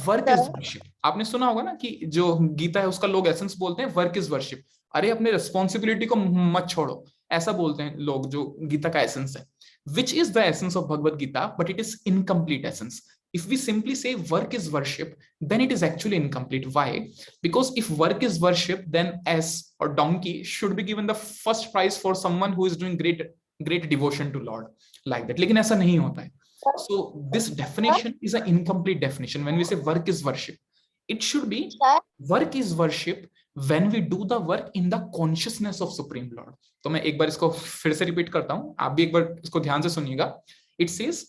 A: वर्क इज वर्शिप. आपने सुना होगा ना कि जो गीता है उसका लोग एसेंस बोलते हैं वर्क इज वर्शिप. अरे अपने रिस्पॉन्सिबिलिटी को मत छोड़ो, ऐसा बोलते हैं लोग जो गीता का एसेंस है. Which is the essence of Bhagavad Gita, but it is incomplete essence. If we simply say work is worship, then it is actually incomplete. Why? Because if work is worship, then ass or donkey should be given the first prize for someone who is doing great devotion to Lord like that. लेकिन ऐसा नहीं होता है. So this definition is an incomplete definition. When we say work is worship, it should be work is worship when we do the work in the consciousness of Supreme Lord. तो मैं एक बार इसको फिर से रिपीट करता हूँ, आप भी एक बार इसको ध्यान से सुनिएगा. It says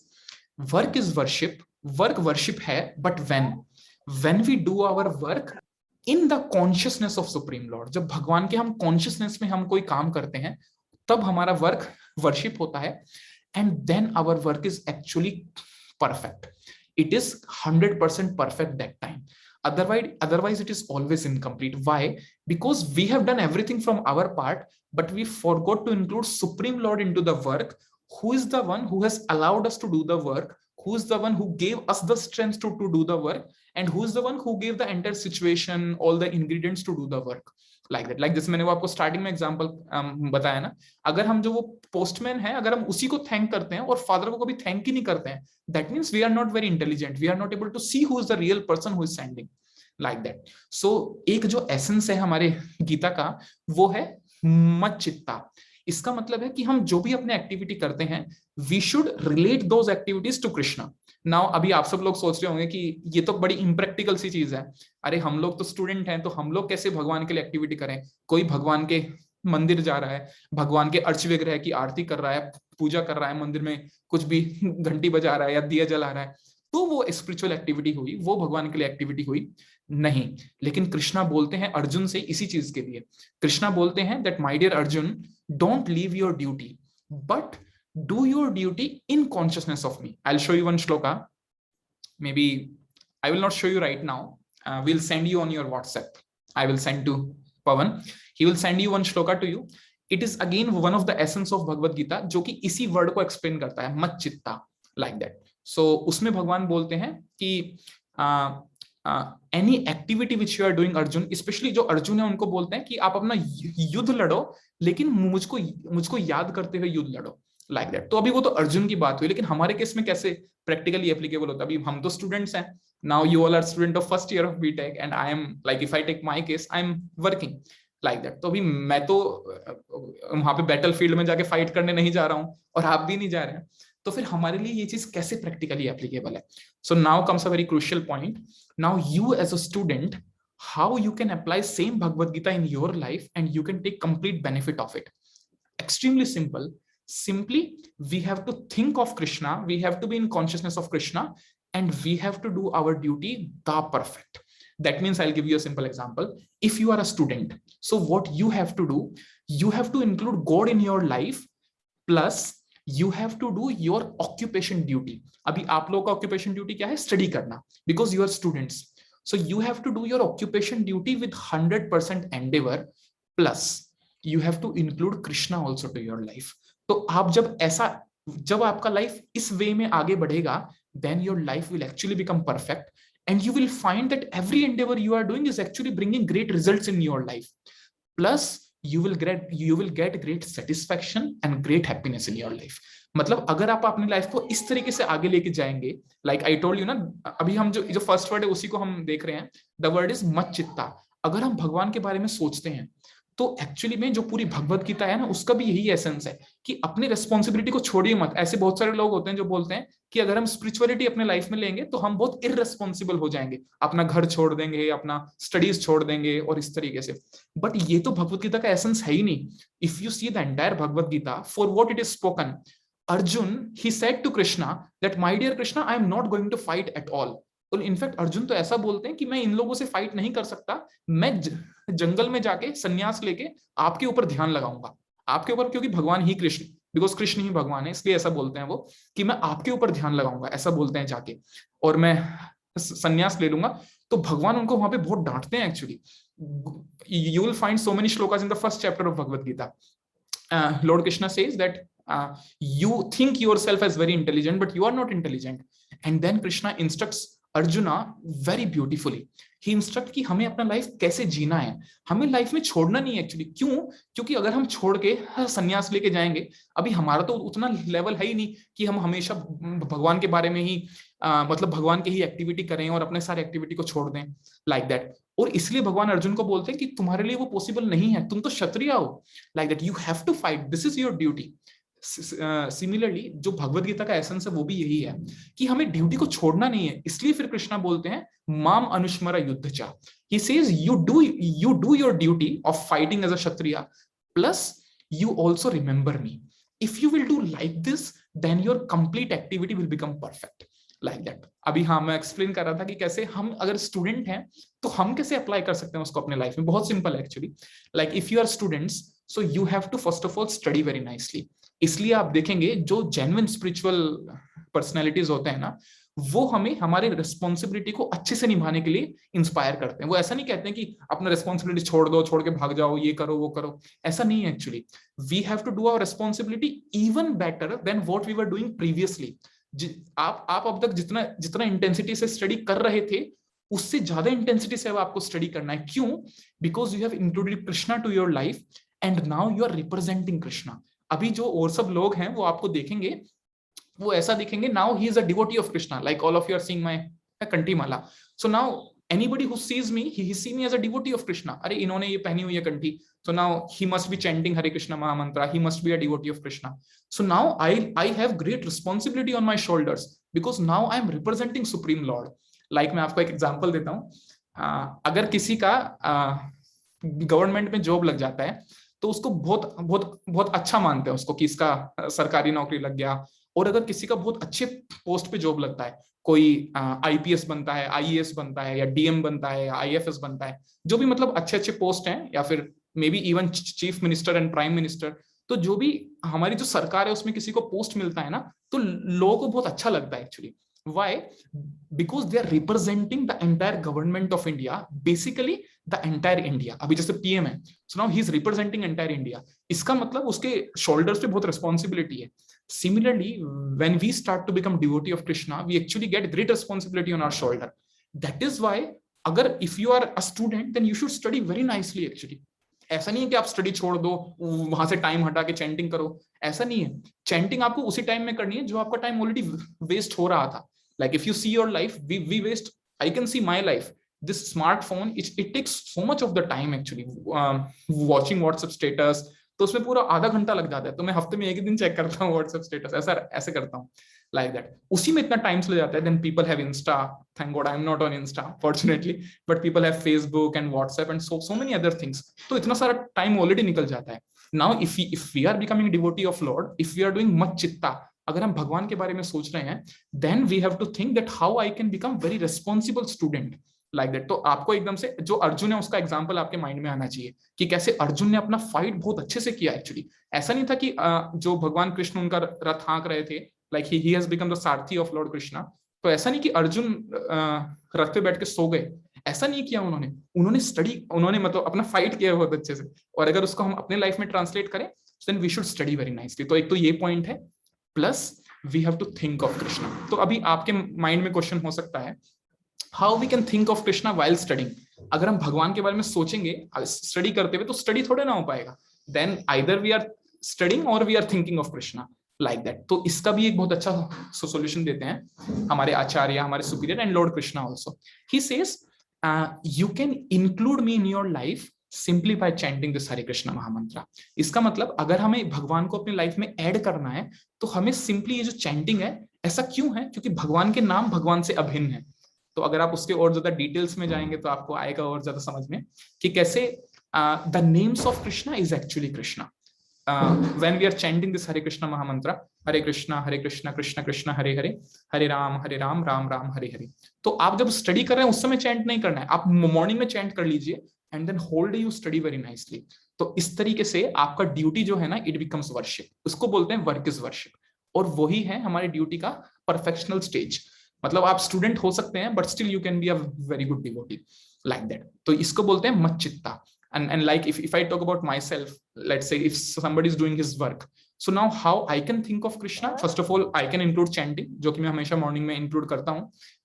A: work is worship, work worship है, but when we do our work in the consciousness of supreme lord. जब भगवान के हम कॉन्शियसनेस में हम कोई काम करते हैं तब हमारा वर्क वर्शिप होता है. And then our work is actually perfect. It is 100% perfect that time. Otherwise it is always incomplete. Why? Because we have done everything from our part, but we forgot to include Supreme Lord into the work, who is the one who has allowed us to do the work, who is the one who gave us the strength to do the work, and who is the one who gave the entire situation, all the ingredients to do the work like that. Like जैसे मैंने वो आपको starting में example बताया ना, अगर हम जो वो पोस्टमैन है अगर हम उसी को थैंक करते हैं और फादर को कभी थैंक ही नहीं करते हैं, that means we are not very intelligent, we are not able to see who is the real person who is sending like that. So एक जो एसेंस है हमारे गीता का वो है मच्चित्ता. इसका मतलब है कि हम जो भी अपने एक्टिविटी करते हैं we should relate those activities to Krishna. Now अभी आप सब लोग सोच रहे होंगे कि ये तो बड़ी इम्प्रैक्टिकल सी चीज है, अरे हम लोग तो स्टूडेंट हैं तो हम लोग कैसे भगवान के लिए एक्टिविटी करें. कोई भगवान के मंदिर जा रहा है, भगवान के अर्च विग्रह की आरती कर रहा है, पूजा कर रहा है, मंदिर में कुछ भी घंटी बजा रहा है या दिया जला रहा है, तो वो स्पिरिचुअल एक्टिविटी हुई, वो भगवान के लिए एक्टिविटी हुई नहीं. लेकिन कृष्णा बोलते हैं अर्जुन से इसी चीज के लिए. कृष्णा बोलते हैं that my dear Arjun, don't leave your duty but do your duty in consciousness of me. I'll show you one shloka. Maybe I will not show you right now. We'll send you on your WhatsApp. I will send to Pawan. He will send you one shloka to you. It is again one of the essence of Bhagavad Gita, जो कि इसी word को explain करता है, मच्चित्ता like that. So उसमें भगवान बोलते हैं कि any activity which you are doing, Arjun, specially जो अर्जुन है उनको बोलते हैं कि आप अपना युद्ध लड़ो लेकिन मुझको याद करते हुए युद्ध लड़ो like that. तो अभी वो तो अर्जुन की बात हुई, लेकिन हमारे केस में कैसे प्रैक्टिकली एप्लीकेबल होता है. अभी हम तो स्टूडेंट्स हैं. Now you all are student of first year of BTech and I am like, if I take my case, I am working. Like that. तो अभी मैं तो वहां पे बैटल फील्ड में जाके फाइट करने नहीं जा रहा हूँ और आप भी नहीं जा रहे हैं, तो फिर हमारे लिए ये चीज कैसे प्रैक्टिकली एप्लीकेबल है? So now comes a very crucial point. Now you as a student, how you can apply same Bhagavad Gita in your life and you can take complete benefit of it. Extremely simple. Simply, we have to think of Krishna, we have to be in consciousness of Krishna, and we have to do our duty the perfect. That means I'll give you a simple example. If you are a student, so what you have to do, you have to include God in your life, plus you have to do your occupation duty. अभी आप लोगों का occupation duty क्या है? Study करना, because you are students. So you have to do your occupation duty with 100% endeavor, plus you have to include Krishna also to your life. तो आप जब आपका लाइफ इस वे में आगे बढ़ेगा, then your life will actually become perfect, and you will find that every endeavor you are doing is actually bringing great results in your life. Plus you will get great satisfaction and great happiness in your life. मतलब अगर आप अपनी life को इस तरीके से आगे लेके जाएंगे, लाइक आई टोल्ड यू ना, अभी हम जो फर्स्ट वर्ड है उसी को हम देख रहे हैं, द वर्ड इज मच्चित्ता। अगर हम भगवान के बारे में सोचते हैं तो एक्चुअली में जो पूरी भगवत गीता है ना, उसका भी यही एसेंस है कि अपनी रेस्पॉन्सिबिलिटी को छोड़िए मत। ऐसे बहुत सारे लोग होते हैं जो बोलते हैं कि अगर हम स्पिरिचुअलिटी अपने लाइफ में लेंगे तो हम बहुत इररेस्पॉन्सिबल हो जाएंगे, अपना घर छोड़ देंगे, अपना स्टडीज छोड़ देंगे और इस तरीके से। बट ये तो भगवत गीता का एसेंस है ही नहीं। If you see the entire Bhagavad Gita, for what it is spoken, Arjun he said to Krishna that my dear Krishna, I am not going to fight at all. और इनफैक्ट अर्जुन तो ऐसा बोलते हैं कि मैं इन लोगों से फाइट नहीं कर सकता, मैं जंगल में जाके सन्यास लेके आपके ऊपर ध्यान लगाऊंगा, आपके ऊपर, क्योंकि भगवान ही कृष्ण, बिकॉज कृष्ण ही भगवान है, इसलिए ऐसा बोलते हैं वो कि मैं आपके ऊपर ध्यान लगाऊंगा, ऐसा बोलते हैं जाके, और मैं सन्यास ले लूंगा। तो भगवान उनको वहां पे बहुत डांटते हैं actually. You will find so many shlokas in the first chapter of Bhagavad Gita. Lord Krishna says that you think yourself as very intelligent, but you are not intelligent. And then Krishna instructs Arjuna very beautifully. He instructs कि हमें अपना life कैसे जीना है, हमें life में छोड़ना नहीं है एक्चुअली। क्यों? क्योंकि अगर हम छोड़ के संन्यास लेके जाएंगे, अभी हमारा तो उतना लेवल है ही नहीं कि हम हमेशा भगवान के बारे में ही मतलब भगवान की ही एक्टिविटी करें और अपने सारे एक्टिविटी को छोड़ दें, लाइक दैट। और इसलिए भगवान अर्जुन को बोलते हैं कि तुम्हारे लिए वो पॉसिबल नहीं है, तुम तो क्षत्रिय हो, like that, you have to fight, this is your duty. Similarly जो भगवत गीता का एसेंस है वो भी यही है कि हमें ड्यूटी को छोड़ना नहीं है। इसलिए फिर कृष्णा बोलते हैं माम अनुस्मर युद्ध चा, he says you do your duty of fighting as a kshatriya, plus you also remember me. If you will do like this, then your complete activity will become perfect, like that. अभी हाँ, मैं एक्सप्लेन कर रहा था कि कैसे हम अगर स्टूडेंट हैं तो हम कैसे अप्लाई कर सकते हैं उसको अपने लाइफ में। बहुत सिंपल है actually. Like if you are students, so you have to first of all study very nicely. इसलिए आप देखेंगे जो जेन्युइन स्पिरिचुअल पर्सनैलिटीज होते हैं ना, वो हमें हमारे रिस्पॉन्सिबिलिटी को अच्छे से निभाने के लिए इंस्पायर करते हैं। वो ऐसा नहीं कहते हैं कि अपना रिस्पॉन्सिबिलिटी छोड़ दो, छोड़ के भाग जाओ, ये करो वो करो, ऐसा नहीं है actually. We have to do our responsibility even better than what we were doing previously. आप अब तक जितना इंटेंसिटी से स्टडी कर रहे थे, उससे ज्यादा इंटेंसिटी से अब आपको स्टडी करना है। क्यों? Because you have included Krishna to your life and now you are representing Krishna. अभी जो और सब लोग हैं वो आपको देखेंगे, वो ऐसा दिखेंगे, now he is a devotee of Krishna, like all of you are seeing my kanthi mala. So now anybody who sees me, he see me as a devotee of Krishna. अरे इन्होंने ये पहनी हुई है कंठी, so now he must be chanting Hare Krishna Maha Mantra, he must be a devotee of Krishna. So now I have great responsibility on my shoulders because now I am representing Supreme Lord. Like मैं आपको एक example देता हूँ। अगर किसी का government में job लग जाता है तो उसको बहुत बहुत बहुत अच्छा मानते हैं उसको कि इसका सरकारी नौकरी लग गया। और अगर किसी का बहुत अच्छे पोस्ट पे जॉब लगता है, कोई आईपीएस बनता है, आईएएस बनता है, या डीएम बनता है, या आईएफएस बनता है, जो भी मतलब अच्छे अच्छे पोस्ट हैं, या फिर may be even chief minister and prime minister, तो जो भी हमारी जो सरकार है उसमें किसी को पोस्ट मिलता है ना, तो लोगों को बहुत अच्छा लगता है actually. Why? Because they are representing the entire government of India, basically the entire India. अभी जैसे पीएम है, so now he is representing entire India. इसका मतलब उसके shoulders पे बहुत responsibility है। Similarly, when we start to become devotee of Krishna, we actually get great responsibility on our shoulder. That is why, अगर if you are a student, then you should study very nicely actually. ऐसा नहीं है कि आप study छोड़ दो, वहां से टाइम हटा के चैंटिंग करो, ऐसा नहीं है। चैंटिंग आपको उसी टाइम में करनी है जो आपका टाइम ऑलरेडी वेस्ट हो रहा था। Like if you see your life, we waste, I can see my life. this smartphone, it takes so much of the time actually. Watching WhatsApp status, तो उसमें पूरा आधा घंटा लग जाता है, तो मैं हफ्ते में एक ही दिन चेक करता हूँ WhatsApp स्टेटस, ऐसे करता हूँ, like that. उसी में इतना टाइम चले जाता है. Then people have Insta, thank God I'm not on Insta fortunately, but people have Facebook and WhatsApp and so many other things. तो इतना सारा टाइम ऑलरेडी निकल जाता है. Now if we are becoming devotee of Lord, if we are doing मच्चित्ता, अगर हम भगवान के बारे में सोच रहे हैं, then we have to think that how I can become very responsible student, like that. तो आपको एकदम से जो अर्जुन है उसका एग्जांपल आपके माइंड में आना चाहिए कि कैसे अर्जुन ने अपना फाइट बहुत अच्छे से किया एक्चुअली. ऐसा नहीं था कि जो भगवान कृष्ण उनका रथ हाँक रहे थे, like he has become the Sarathi of Lord Krishna, तो ऐसा नहीं कि अर्जुन रथ पे बैठ के सो गए, ऐसा नहीं किया उन्होंने स्टडी, उन्होंने मतलब अपना फाइट किया बहुत अच्छे से. और अगर उसको हम अपने लाइफ में ट्रांसलेट करें, then we should study very nicely. तो एक तो ये पॉइंट है, plus we have to think of Krishna. तो अभी आपके माइंड में क्वेश्चन हो सकता है, how we can think of Krishna while studying. अगर हम भगवान के बारे में सोचेंगे स्टडी करते हुए, तो स्टडी थोड़े ना हो पाएगा. Then either we are studying और we are thinking of Krishna, like that. तो इसका भी एक बहुत अच्छा सॉल्यूशन देते हैं हमारे आचार्य, हमारे superior and lord Krishna also. He says you can include me in your life simply by chanting this Hare Krishna mahamantra. इसका मतलब अगर हमें भगवान को अपनी लाइफ में ऐड करना है, तो हमें सिंपली ये जो चैंटिंग है, ऐसा क्यों है? क्योंकि भगवान के नाम भगवान से अभिन्न है. तो अगर आप उसके और ज्यादा डिटेल्स में जाएंगे तो आपको आएगा और ज्यादा समझ में कि कैसे the names of Krishna is actually Krishna. when we are chanting this Hare Krishna Mahamantra, Hare Krishna Krishna Krishna Hare Hare, Hare Ram Ram Ram Hare Hare. तो आप जब स्टडी कर रहे हैं उस समय चैंट नहीं करना है, आप मॉर्निंग में चैंट कर लीजिए and then whole day you study very nicely. तो इस तरीके से आपका ड्यूटी जो है ना, इट बिकम्स वर्शिप. उसको बोलते हैं वर्क इज वर्शिप, और वही है हमारी ड्यूटी का परफेक्शनल स्टेज. मतलब आप स्टूडेंट हो सकते हैं but still you can be a very good devotee, like that. तो इसको बोलते हैं मच्चित्ता. And like if I talk about myself, let's say if somebody is doing his work, so now how I can think of Krishna, first of all I can include chanting, जो कि मैं हमेशा morning में include करता हूँ.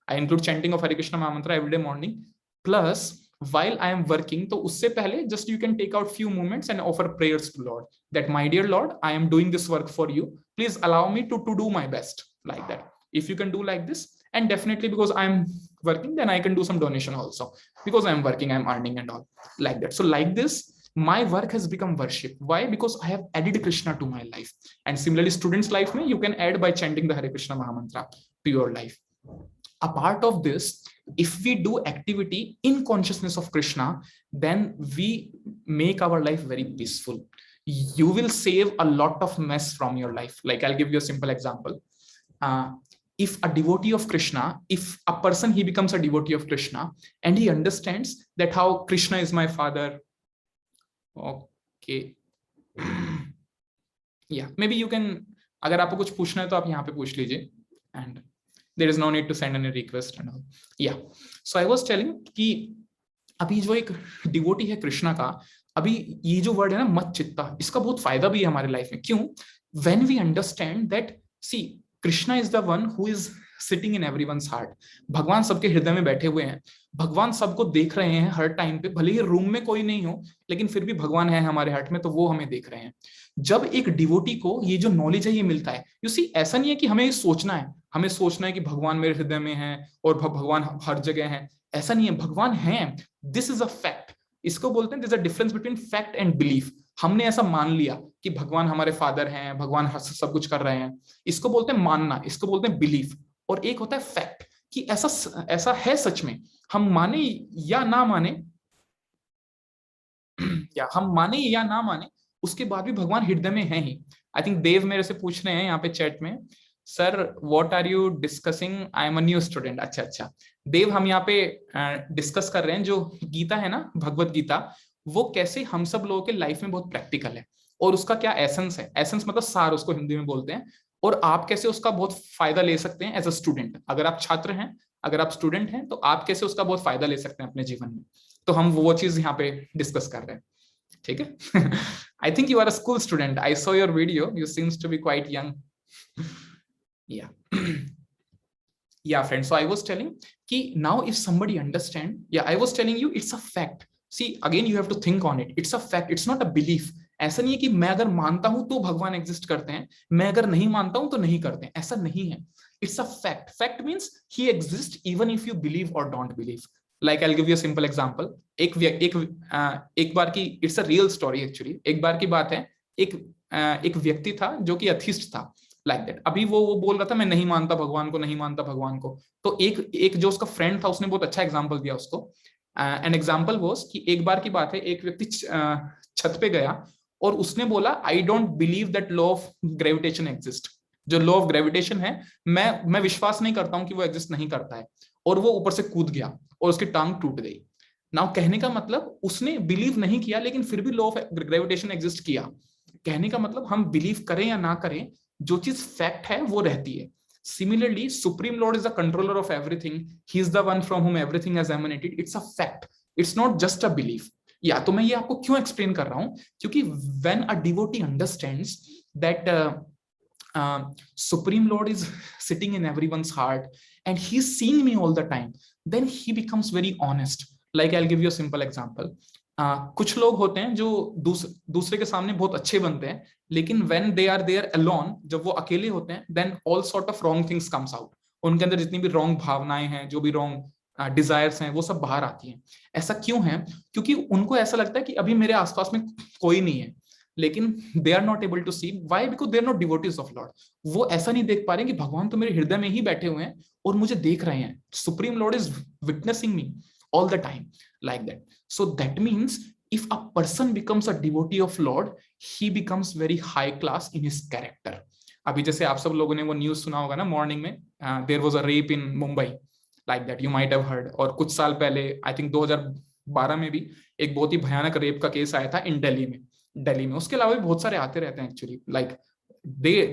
A: I include chanting of Hare Krishna Mahamantra every day morning, plus while I am working, तो उससे पहले just you can take out few moments and offer prayers to Lord, that my dear Lord, I am doing this work for you, please allow me to do my best, like that. If you can do like this, and definitely because I am working, then I can do some donation also, because I am working, I am earning and all, like that. So like this, my work has become worship. Why? Because I have added Krishna to my life. And similarly, students' life, you can add by chanting the Hare Krishna Mahamantra to your life. A part of this, if we do activity in consciousness of Krishna, then we make our life very peaceful. You will save a lot of mess from your life. Like I'll give you a simple example. If a devotee of Krishna, if a person, he becomes a devotee of Krishna and he understands that how Krishna is my father. Okay. Yeah, maybe you can, अगर आपको कुछ पूछना है तो आप यहाँ पे पूछ लीजिए, and there is no need to send any request and all. Yeah, so I was telling कि अभी जो एक devotee है कृष्णा का, अभी ये जो वर्ड है ना मच्चित्ता, इसका बहुत फायदा भी है हमारे लाइफ में. क्यों? When we understand that, see, Krishna is the one who is sitting in everyone's heart. भगवान सबके हृदय में बैठे हुए हैं, भगवान सबको देख रहे हैं हर टाइम पे, भले ही रूम में कोई नहीं हो, लेकिन फिर भी भगवान है हमारे हार्ट में, तो वो हमें देख रहे हैं. जब एक डिवोटी को ये जो नॉलेज है ये मिलता है, यू सी, ऐसा नहीं है कि हमें सोचना है, हमें सोचना है कि भगवान मेरे हृदय में है और भगवान हर जगह है, ऐसा नहीं है. भगवान है, दिस इज अ फैक्ट. इसको बोलते हैं this is a difference between fact and belief. हमने ऐसा मान लिया कि भगवान हमारे फादर हैं, भगवान सब कुछ कर रहे हैं, इसको बोलते हैं मानना, इसको बोलते हैं बिलीफ. और एक होता है फैक्ट, कि ऐसा है सच में. हम माने या ना माने, या हम माने या ना माने, उसके बाद भी भगवान हृदय में है ही. आई थिंक देव मेरे से पूछ रहे हैं यहाँ पे चैट में, sir what are you discussing, I am a new student. अच्छा देव, हम यहाँ पे डिस्कस कर रहे हैं जो गीता है ना, भगवत गीता, वो कैसे हम सब लोगों के लाइफ में बहुत प्रैक्टिकल है, और उसका क्या एसेंस है. एसेंस मतलब सार, उसको हिंदी में बोलते हैं. और आप कैसे उसका बहुत फायदा ले सकते हैं एज अ स्टूडेंट. अगर आप छात्र हैं, अगर आप स्टूडेंट हैं, तो आप कैसे उसका बहुत फायदा ले सकते हैं अपने जीवन में. तो हम वो चीज यहाँ पे डिस्कस कर रहे हैं. ठीक है. I think you are a school student. I saw your video, you seems to be quite young. Yeah friends, so I was telling ki now if somebody understand, I was telling you it's a fact. See, again you have to think on it. It's a fact, it's not a belief. ऐसा नहीं है कि मैं अगर मानता हूं तो भगवान एग्जिस्ट करते हैं, मैं अगर नहीं मानता हूं तो नहीं करते हैं, ऐसा नहीं है. It's a fact. Fact means he exists even if you believe or don't believe, like I will give you a simple example. एक बार की, it's a real story actually. एक बार की बात है, एक व्यक्ति था जो कि अथिस्ट था, लाइक दैट. अभी वो बोल रहा था मैं नहीं मानता भगवान को, नहीं मानता भगवान को. तो एक जो उसका फ्रेंड था उसने बहुत अच्छा एग्जांपल दिया उसको. एन एग्जांपल वाज कि एक बार की बात है, एक व्यक्ति छत पे गया और उसने बोला I don't believe that law of gravitation exist. जो लॉ ऑफ ग्रेविटेशन है, मैं विश्वास नहीं करता हूं कि वो एग्जिस्ट नहीं करता है. और वो ऊपर से कूद गया और उसकी टांग टूट गई. नाउ कहने का मतलब उसने बिलीव नहीं किया लेकिन फिर भी लॉ ऑफ ग्रेविटेशन एग्जिस्ट किया. कहने का मतलब हम बिलीव करें या ना करें, जो चीज फैक्ट है वो रहती है. Similarly supreme lord is the controller of everything. He is the one from whom everything has emanated. It's a fact, it's not just a belief. या तो मैं ये आपको क्यों एक्सप्लेन कर रहा हूं, क्योंकि when a devotee understands that Supreme Lord is sitting in everyone's heart and he's seeing me all the time, then he becomes very honest. Like I'll give you a simple example. कुछ लोग होते हैं जो दूसरे के सामने बहुत अच्छे बनते हैं, लेकिन when they are there alone, जब वो अकेले होते हैं, then all sort of wrong things comes out. उनके अंदर जितनी भी wrong भावनाएं हैं, जो भी wrong डिजायर्स हैं, वो सब बाहर आती हैं. ऐसा क्यों है? क्योंकि उनको ऐसा लगता है कि अभी मेरे आसपास में कोई नहीं है, लेकिन they are not able to see. Why? Because they are not devotees of lord. वो ऐसा नहीं देख पा रहे कि भगवान तो मेरे हृदय में ही बैठे हुए हैं और मुझे देख रहे हैं. Supreme lord is witnessing me all the time, like that. So that means if a person becomes a devotee of Lord, he becomes very high class in his character. अभी जैसे आप सब लोगों ने वो न्यूज सुना होगा ना मॉर्निंग में, there was a rape in Mumbai, like that, you might have heard. और कुछ साल पहले आई थिंक 2012 में भी एक बहुत ही भयानक रेप का केस आया था इन दिल्ली में. उसके अलावा भी बहुत सारे आते रहते हैं actually. Like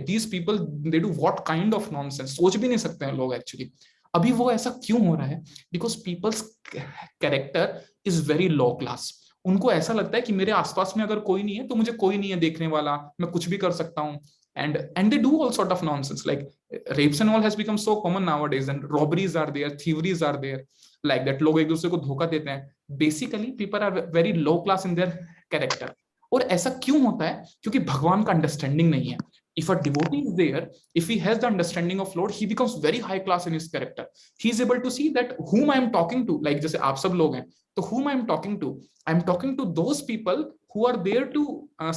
A: these people, they do what kind of nonsense, सोच भी नहीं सकते हैं लोग एक्चुअली. अभी वो ऐसा क्यों हो रहा है? Because people's character is very low class. उनको ऐसा लगता है कि मेरे आसपास में अगर कोई नहीं है तो मुझे कोई नहीं है देखने वाला, मैं कुछ भी कर सकता हूँ. and they do all sort of nonsense, like rapes and all has become so common nowadays, and robberies are there, thieveries are there, like that. लोग एक दूसरे को धोखा देते हैं. Basically people are very low class in their character. और ऐसा क्यों होता है? क्योंकि भगवान का अंडरस्टैंडिंग नहीं है. If a devotee is there, if he has the understanding of Lord, he becomes very high class in his character. He is able to see that whom I am talking to, like जैसे आप सब लोग हैं, तो whom I am talking to? I am talking to those people who are there to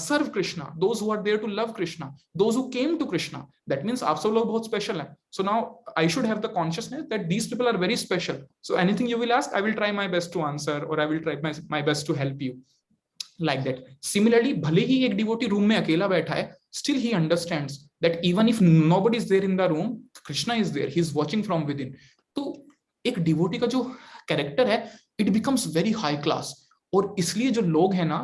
A: serve Krishna, those who are there to love Krishna, those who came to Krishna. That means आप सब लोग बहुत special हैं. So now I should have the consciousness that these people are very special. So anything you will ask, I will try my best to answer, or I will try my best to help you. Like that. Similarly, भले ही एक devotee room में अकेला बैठा है, still he understands that even if nobody is there in the room, Krishna is there. He is watching from within. तो एक devotee का जो कैरेक्टर है, it becomes very high class. और इसलिए जो लोग हैं ना,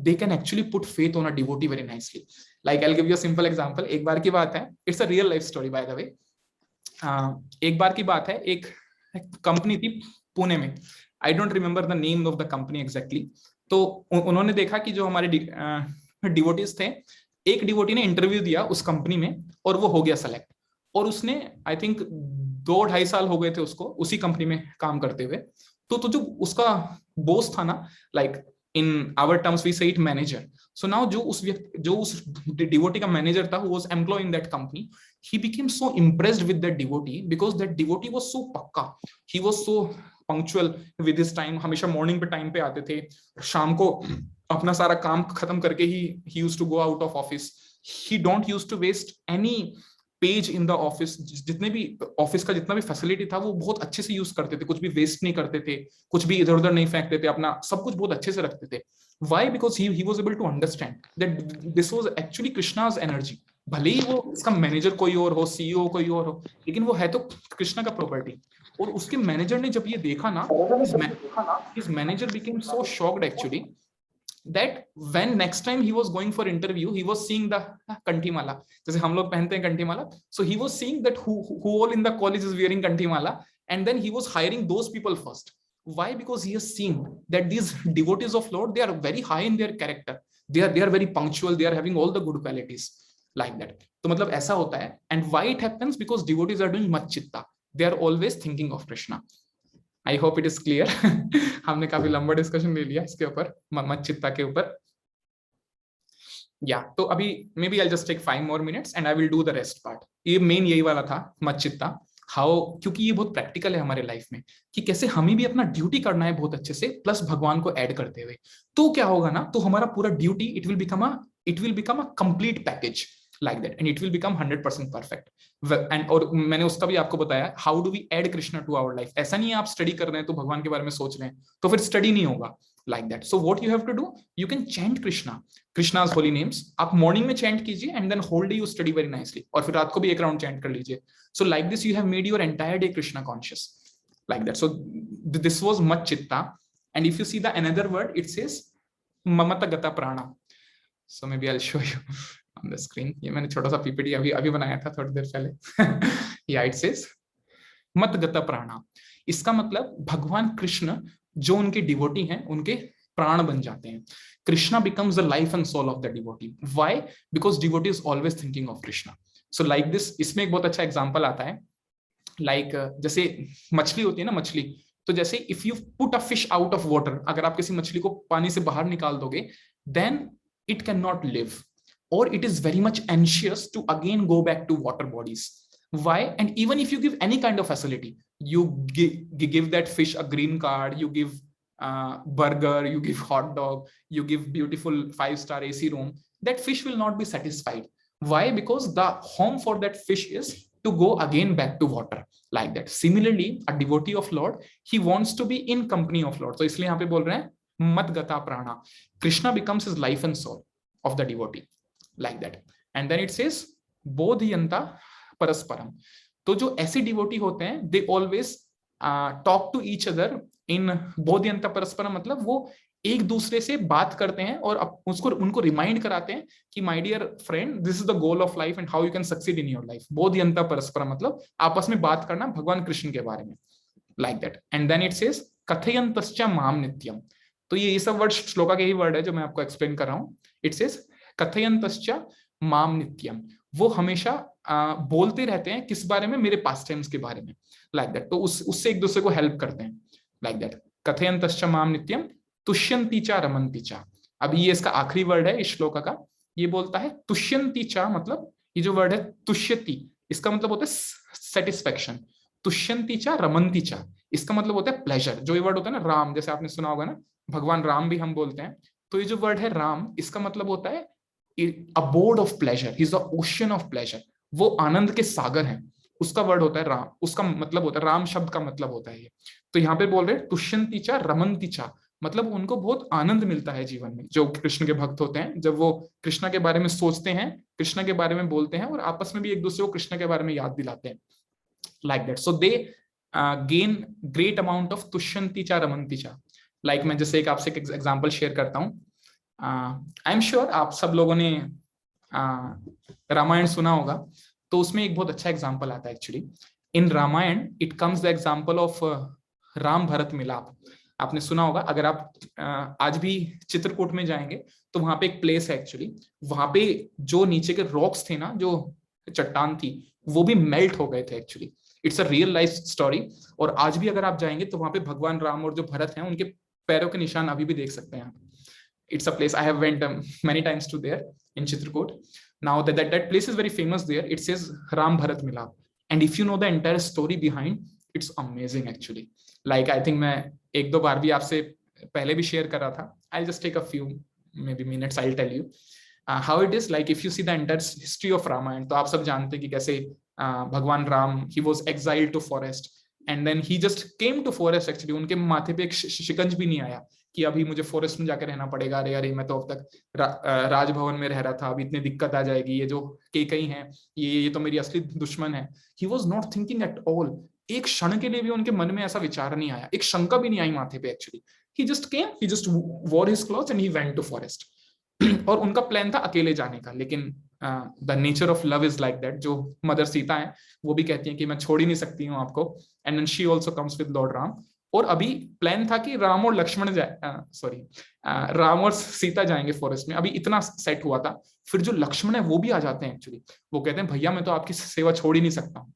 A: they can actually put faith on a devotee very nicely. Like I'll give you a simple example. एक बार की बात है, it's a real life story by the way. एक बार की बात है, एक कंपनी थी पुणे में. I don't remember the name of the company exactly. तो उन्होंने देखा कि जो हमारे डिवोटीज थे, एक डिवोटी ने इंटरव्यू दिया उस कंपनी में और वो हो गया सेलेक्ट. और उसने आई थिंक 2-2.5 साल हो गए थे उसको उसी कंपनी में काम करते हुए. तो जो उसका बॉस था ना, like in our terms we say it manager. So now जो उस डिवोटी का मैनेजर था, who was employing that company, he became so impressed with that devotee because that devotee was so पक्का, he was so punctual with his time. हमेशा morning पे time पे आते थे, शाम को अपना सारा काम खत्म करके he used to go out of office. He don't used to waste any page in the office. जितने भी ऑफिस का जितना भी फैसिलिटी था वो बहुत अच्छे से यूज करते थे, कुछ भी वेस्ट नहीं करते थे, कुछ भी इधर उधर नहीं फेंकते थे, अपना सब कुछ बहुत अच्छे से रखते थे. Why? Because he was able to understand that this was actually Krishna's energy. भले ही वो इसका मैनेजर कोई और हो, सीईओ कोई और हो, लेकिन वो है तो कृष्णा का प्रॉपर्टी. और उसके मैनेजर ने जब ये देखा ना, his manager became so shocked actually that when next time he was going for interview, he was seeing the kantimala. जैसे हम लोग पहनते हैं कंठीमाला, so he was seeing that who all in the college is wearing kantimala, and then he was hiring those people first. Why? Because he has seen that these devotees of Lord, they are very high in their character. They are very punctual. They are having all the good qualities, like that. तो मतलब ऐसा होता है. And why it happens? Because devotees are doing मच्चित्ता. They are always thinking of Krishna. I hope it is clear. हमने काफी लंबा discussion ले लिया इसके ऊपर, मच्चित्ता के ऊपर. Yeah, तो अभी maybe I'll just take 5 more minutes and I will do the rest part. ये मेन यही वाला था मच्चित्ता. हाउ, क्योंकि ये बहुत प्रैक्टिकल है हमारे लाइफ में कि कैसे हमें भी अपना ड्यूटी करना है बहुत अच्छे से प्लस भगवान को ऐड करते हुए। तो क्या होगा ना, तो हमारा पूरा duty it will become a complete package like that, and it will become 100% perfect. And और मैंने उसका भी आपको बताया, how do we add Krishna to our life. ऐसा नहीं है आप स्टडी कर रहे हैं तो भगवान के बारे में सोच रहे हैं तो फिर स्टडी नहीं होगा like that. So what you have to do, you can chant Krishna's holy names. आप morning में chant कीजिए and then whole day you study very nicely, और फिर रात को भी एक round chant कर लीजिए. So like this you have made your entire day Krishna conscious like that. So this was Macchitta, and if you see the another word, it says Mamata Gata Prana. So maybe I'll show you on the screen. ये मैंने छोटा सा PPT अभी बनाया था थोड़ी देर पहले. Yeah, it says मत गता प्राणा. इसका मतलब भगवान कृष्ण जो उनके डिवोटी हैं उनके प्राण बन जाते हैं. Krishna becomes the life and soul of the devotee. Why? Because devotee is always thinking of Krishna. So like this, इसमें एक बहुत अच्छा एग्जांपल आता है. लाइक जैसे मछली होती है ना, मछली, तो जैसे if you put a fish out of water, अगर आप किसी मछली को पानी से बाहर निकाल दोगे, then it can not live, और it is very much anxious to again go back to water bodies. Why? And even if you give any kind of facility, you give that fish a green card, you give burger, you give hot dog, you give beautiful 5-star AC room, that fish will not be satisfied. Why? Because the home for that fish is to go again back to water like that. Similarly, a devotee of Lord, he wants to be in company of Lord. So इसलिए यहाँ पे बोल रहे हैं मत गता प्राणा. Krishna becomes his life and soul of the devotee like that. And then it says bodhiyanta परस्परम. तो जो ऐसे डिवोटी होते हैं, they always talk to each other in बोधयंता परस्परम, मतलब वो एक दूसरे से बात करते हैं और उसको उनको रिमाइंड कराते हैं कि my dear friend, this is the goal of life and how you can succeed in your life. बोधयंता परस्परम मतलब आपस में बात करना भगवान कृष्ण के बारे में like that. And then it says कथयंतश्च माम नित्यम. तो ये सब वर्ड श्लोका के ही वर्ड है जो मैं आपको एक्सप्लेन कर रहा हूँ. इट सेज कथयंतश्च माम नित्यम. वो हमेशा बोलते रहते हैं किस बारे में? मेरे पास्ट टाइम्स के बारे में लाइक दैट. तो उससे एक दूसरे को हेल्प करते हैं लाइक दैट. कथयंतश्च माम नित्यम तुष्यन्ति च रमन्ति च. अब ये इसका आखिरी वर्ड है इस श्लोक का. ये बोलता है तुष्यन्ति च, मतलब ये जो वर्ड है तुष्यति, इसका मतलब होता है सेटिस्फेक्शन. तुष्यन्ति च रमन्ति च, इसका मतलब होता है प्लेजर. जो ये वर्ड होता है ना राम, जैसे आपने सुना होगा ना, भगवान राम भी हम बोलते हैं. तो ये जो वर्ड है राम, इसका मतलब होता है abode of pleasure. He is the ocean of pleasure. वो आनंद के सागर हैं, उसका वर्ड होता है राम. उसका मतलब होता है, राम शब्द का मतलब होता है ये. तो यहाँ पे बोल रहे हैं तुष्यन्ति च रमन्ति च, मतलब उनको बहुत आनंद मिलता है जीवन में. जो कृष्ण के भक्त होते हैं, जब वो कृष्ण के बारे में सोचते हैं, कृष्ण के बारे में बोलते हैं और आपस में भी एक दूसरे को कृष्ण के बारे में याद दिलाते हैं like that. So they gain great amount of तुष्यन्ति च रमन्ति च. लाइक मैं जैसे एक आपसे एक एग्जाम्पल शेयर करता हूँ. आई एम श्योर आप सब लोगों ने रामायण सुना होगा. तो उसमें एक बहुत अच्छा एग्जाम्पल आता है actually. In Ramayana it comes the example of Ram Bharat Milap. आपने सुना होगा. अगर आप आज भी चित्रकूट में जाएंगे तो वहां पे एक प्लेस है एक्चुअली. वहां पे जो नीचे के रॉक्स थे ना, जो चट्टान थी, वो भी मेल्ट हो गए थे actually. It's a real life story. और आज भी अगर आप जाएंगे तो वहां पे भगवान राम और जो भरत हैं, उनके पैरों के निशान अभी भी देख सकते हैं. It's a place I have went many times to there in Chitrakoot. Now that place is very famous there. It says Ram Bharat Milap, and if you know the entire story behind, it's amazing actually. Like I think मैं एक दो बार भी आपसे पहले भी share कर रहा था. I'll just take a few maybe minutes. I'll tell you how it is. Like if you see the entire history of Ramayana, तो आप सब जानते हैं कि कैसे भगवान Ram, he was exiled to forest, and then he just came to forest actually. उनके माथे पे एक शिकंज भी नहीं आया कि अभी मुझे फॉरेस्ट में जाकर रहना पड़ेगा. अरे मैं तो अब तक राजभवन में रह रहा था, अभी इतनी दिक्कत आ जाएगी. ये जो केकई हैं, ये तो मेरी असली दुश्मन है. He was not thinking at all. एक क्षण के लिए भी उनके मन में ऐसा विचार नहीं आया, एक शंका भी नहीं आई माथे पे actually. He just came, he just wore his clothes and he went to forest. और उनका प्लान था अकेले जाने का. लेकिन the nature of love is like that. जो मदर सीता है वो भी कहती है कि मैं छोड़ ही नहीं सकती हूँ आपको. And then she also comes with lord Ram. और अभी प्लान था कि राम और लक्ष्मण राम और सीता जाएंगे फॉरेस्ट में. अभी इतना सेट हुआ था. फिर जो लक्ष्मण है वो भी आ जाते हैं एक्चुअली. वो कहते हैं भैया मैं तो आपकी सेवा छोड़ ही नहीं सकता हूँ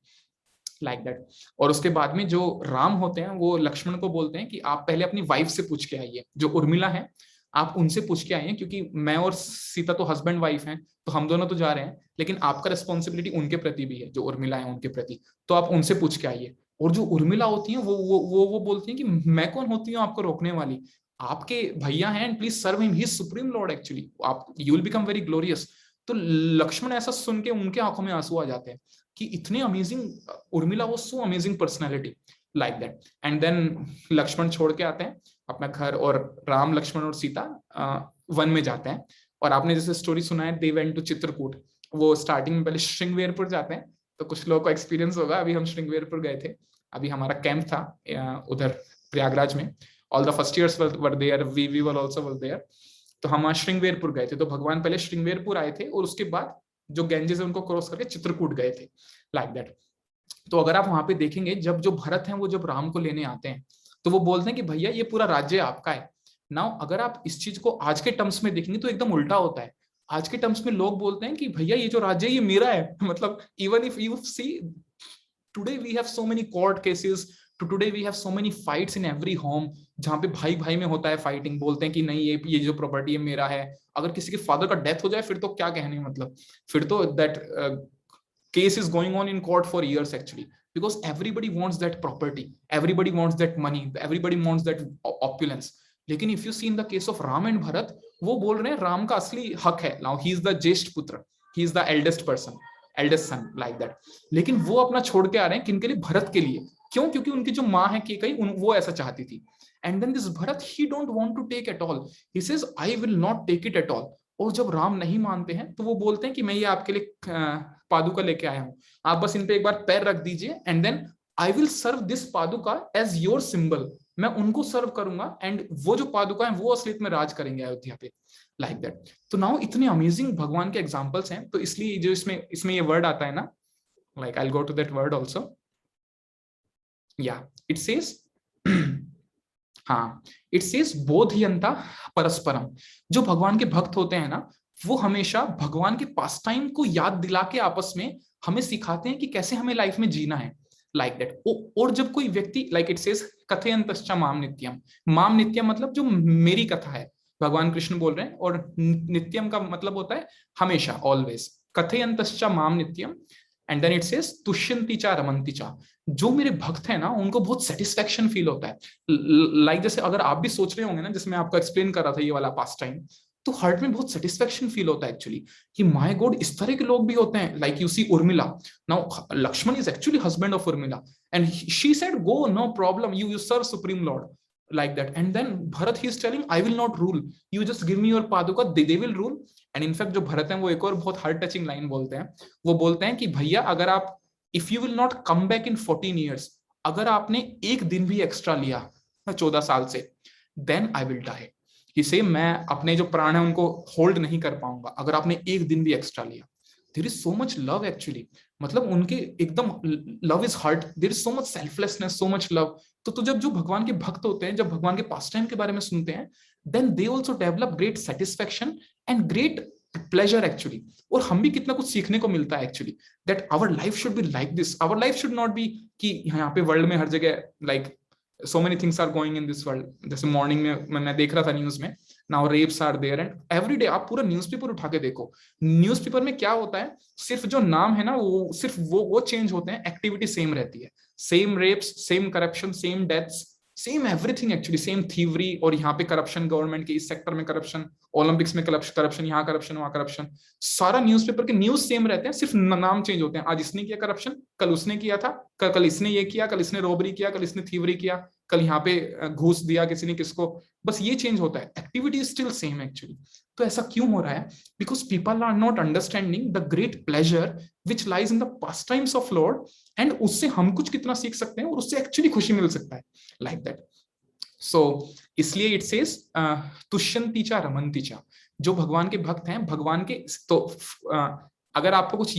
A: लाइक दैट. और उसके बाद में जो राम होते हैं वो लक्ष्मण को बोलते हैं कि आप पहले अपनी वाइफ से पूछ के आइए, जो उर्मिला है. आप उनसे पूछ के आइए, क्योंकि मैं और सीता तो हस्बैंड वाइफ हैं, तो हम दोनों तो जा रहे हैं, लेकिन आपका रिस्पॉन्सिबिलिटी उनके प्रति भी है, जो उर्मिला है उनके प्रति, तो आप उनसे पूछ के आइए। और जो उर्मिला होती है वो बोलती है कि मैं कौन होती हूँ आपको रोकने वाली, आपके भैया हैं, and please serve him, he is supreme lord actually, आप you will become very glorious. तो लक्ष्मण ऐसा सुन के उनके आंखों में आंसू आ जाते हैं कि इतने अमेजिंग, उर्मिला वो so amazing personality like that. And then Lakshman छोड़ के आते हैं अपना घर, और राम लक्ष्मण और सीता वन में जाते हैं। और आपने जैसे स्टोरी सुना है, दे वेंट टू चित्रकूट, वो स्टार्टिंग में पहले श्रृंगवेरपुर जाते हैं। तो कुछ लोगों को एक्सपीरियंस होगा, अभी हम श्रृंगवेरपुर गए थे, अभी हमारा कैंप था उधर प्रयागराज में, all the first years were there, we were also were there. तो हम श्रृंगवेरपुर गए थे, तो भगवान पहले श्रृंगवेरपुर आए थे, और उसके बाद जो गैंजेस है उनको क्रॉस करके चित्रकूट गए थे, लाइक दैट। तो अगर आप वहां पे देखेंगे, जब जो भरत हैं वो जब राम को लेने आते हैं, तो वो बोलते हैं कि भैया ये पूरा राज्य आपका है। नाउ अगर आप इस चीज को आज के टर्म्स में देखेंगे तो एकदम उल्टा होता है। आज के टर्म्स में लोग बोलते हैं कि भैया ये जो राज्य है ये मेरा है। मतलब even if you see today we have so many court cases, today we have so many fights in every home, जहां पे भाई भाई में होता है फाइटिंग, बोलते हैं कि नहीं ये जो प्रॉपर्टी है मेरा है। अगर किसी के फादर का डेथ हो जाए फिर तो क्या कहने, मतलब फिर तो that case is going on in court for years actually, because everybody wants that property, everybody wants that money, everybody wants that opulence. लेकिन if you see in the case of Ram and Bharat, वो बोल रहे हैं राम का असली हक है, now he is the ज्येष्ठ पुत्र, he is the eldest son like that। लेकिन वो अपना छोड़ के आ रहे हैं किनके लिए, भरत के लिए। क्यों? क्योंकि उनकी जो माँ है केकई, वो ऐसा चाहती थी। And then this Bharat, he don't want to take at all, he says I will not take it at all. और जब राम नहीं मानते हैं तो वो बोलते हैं कि मैं ये आपके लिए पादुका लेके आया हूं, आप बस इन पे एक बार पैर रख दीजिए, and then I will serve this paduka as your symbol, मैं उनको सर्व करूंगा, एंड वो जो पादुका है वो असलियत में राज करेंगे अयोध्या पे, लाइक दैट। तो नाउ इतने अमेजिंग भगवान के एग्जांपल्स हैं, तो इसलिए जो इसमें ये वर्ड आता है ना, like I will go to that word also, या इट सेज हाँ, इट सेज बोधयंता परस्परम। जो भगवान के भक्त होते हैं ना, वो हमेशा भगवान के पास टाइम को याद दिला के आपस में हमें सिखाते हैं कि कैसे हमें लाइफ में जीना है, लाइक दैट। और जब कोई व्यक्ति, लाइक इट सेज कथयंतश्च माम नित्यम, माम नित्यम मतलब जो मेरी कथा है, भगवान कृष्ण बोल रहे हैं, और नित्यम का मतलब होता है हमेशा, ऑलवेज। कथयंतश्च माम नित्यम, एंड देन इट सेज तुष्यन्ति च रमन्ति च। जो मेरे भक्त हैं ना, उनको बहुत सेटिस्फेक्शन फील होता है। लाइक जैसे अगर आप भी सोच रहे होंगे ना, जैसे मैं आपको एक्सप्लेन कर रहा था ये वाला पास टाइम, तो हार्ट में बहुत सेटिस्फेक्शन फील होता है एक्चुअली, कि माय गॉड इस तरह के लोग भी होते हैं। Like you see Urmila, now Lakshman is actually husband of Urmila, and she said go, no problem, you serve supreme lord, like that। And then Bharat, he is telling I will not rule, you just give me your paduka, they will rule। and in fact जो भरत हैं वो एक और बहुत heart touching line बोलते हैं, वो बोलते हैं कि भैया अगर आप, if you will not come back in 14 years, अगर आपने एक दिन भी एक्स्ट्रा लिया 14 साल से, then I will die। इसे मैं अपने जो प्राण है उनको होल्ड नहीं कर पाऊंगा अगर आपने एक दिन भी एक्स्ट्रा लिया। There is so much love actually, मतलब उनके एकदम love is heart, there is so much selflessness, so much love. तो जब जो भगवान के भक्त होते हैं, जब भगवान के पास टाइम के बारे में सुनते हैं, then they also develop great satisfaction and great pleasure actually. और हम भी कितना कुछ सीखने को मिलता है actually, that our life should be like this. Our life should not be कि यहाँ पे वर्ल्ड में हर जगह like so many things are going in this world। जैसे मॉर्निंग में मैं देख रहा था न्यूज में, now rapes are there, and every day आप पूरा न्यूज़पेपर उठा के देखो, न्यूज़पेपर में क्या होता है, सिर्फ जो नाम है ना वो सिर्फ वो चेंज होते हैं, एक्टिविटी सेम रहती है, same rapes, same corruption, same deaths, same everything actually, same thievery. और यहाँ पे करप्शन, गवर्नमेंट के इस सेक्टर में करप्शन, ओलंपिक्स में करप्शन, यहाँ करप्शन, वहां करप्शन, सारा न्यूज़पेपर के न्यूज सेम रहते हैं, सिर्फ नाम चेंज होते हैं। आज इसने किया करप्शन, कल उसने किया था, कल इसने ये किया, कल इसने रॉबरी किया, कल इसने थीवरी किया, कल यहाँ पे घूस दिया किसी ने किसको, बस ये चेंज होता है, activity is still same actually. तो ऐसा क्यों हो रहा है? Because people are not understanding the great pleasure which lies in the past times of lord, and उससे हम कुछ कितना सीख सकते हैं और उससे एक्चुअली खुशी मिल सकता है, लाइक दैट। सो इसलिए इट सेज तुष्यन्ति च रमन्ति च। जो भगवान के भक्त हैं, भगवान के, तो अगर आपको कुछ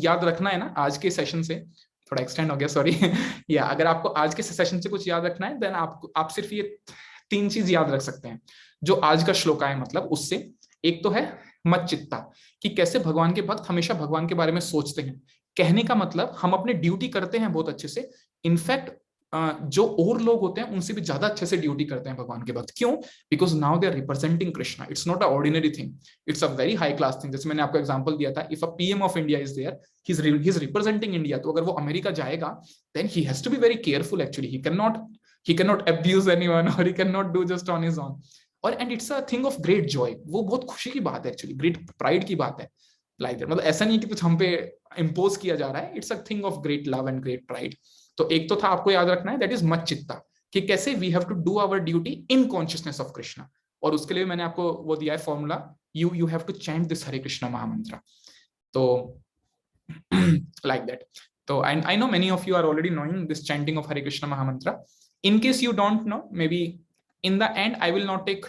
A: याद रखना है ना आज के सेशन से, थोड़ा एक्सटेंड हो गया सॉरी या अगर आपको आज के सेशन से कुछ याद रखना है, देन आप सिर्फ ये 3 चीज याद रख सकते हैं जो आज का श्लोक है, मतलब उससे। एक तो है मच्चित्ता, कि कैसे भगवान के भक्त हमेशा भगवान के बारे में सोचते हैं। कहने का मतलब हम अपने ड्यूटी करते हैं बहुत अच्छे से, इनफैक्ट जो और लोग होते हैं उनसे भी ज्यादा अच्छे से ड्यूटी करते हैं भगवान के भक्त। क्यों? Because now they are representing Krishna. It's not a ordinary thing, it's a very high class thing. जैसे मैंने आपको एग्जांपल दिया था, if a PM of India is there, he is representing India, तो अगर वो अमेरिका जाएगा then he has to be very careful. Actually he cannot abuse anyone or he cannot do just on his own. और and it's a thing of great Joy, वो बहुत खुशी की बात है, एक्चुअली ग्रेट प्राइड की बात है। लाइक दैट, मतलब ऐसा नहीं कि कुछ हम पे इम्पोज किया जा रहा है, it's a thing of great love and great pride. तो एक तो था, आपको याद रखना है, दैट इज मच्चित्ता, कि कैसे we have to do our duty in consciousness of Krishna. और उसके लिए मैंने आपको वो दिया है formula, you have to chant this Hare Krishna mahamantra. तो like that. So I know many of you are already knowing this chanting of Hare Krishna Mahamantra. In case you don't know, maybe in the end I will not take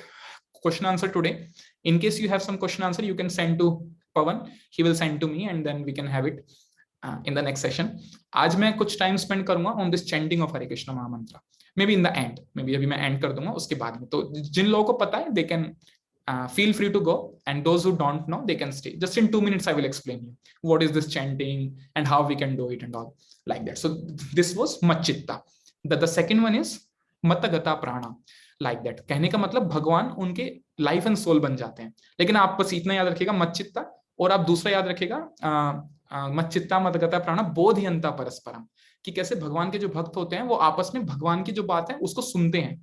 A: question answer today. In case you have some question answer, you can send to Pawan. He will send to me and then we can have it in the next session. आज मैं कुछ time spend करूंगा on this chanting of Hare Krishna Mahamantra. Maybe in the end, maybe अभी मैं end कर दूंगा उसके बाद में। तो जिन लोगों को पता है, they can feel free to go, and those who don't know, they can stay. Just in 2 minutes I will explain you what is this chanting and how we can do it and all like that. So this was Machchitta. The second one is Matagata Prana, like that. कहने का मतलब भगवान उनके life and soul बन जाते हैं। लेकिन आप बस इतना याद रखिएगा मच्चित्ता, और आप दूसरा याद रखिएगा मच्चित्ता मतगता प्राणा बोधयंता परस्परम, कि कैसे भगवान के जो भक्त होते हैं वो आपस में भगवान की जो बात है उसको सुनते हैं।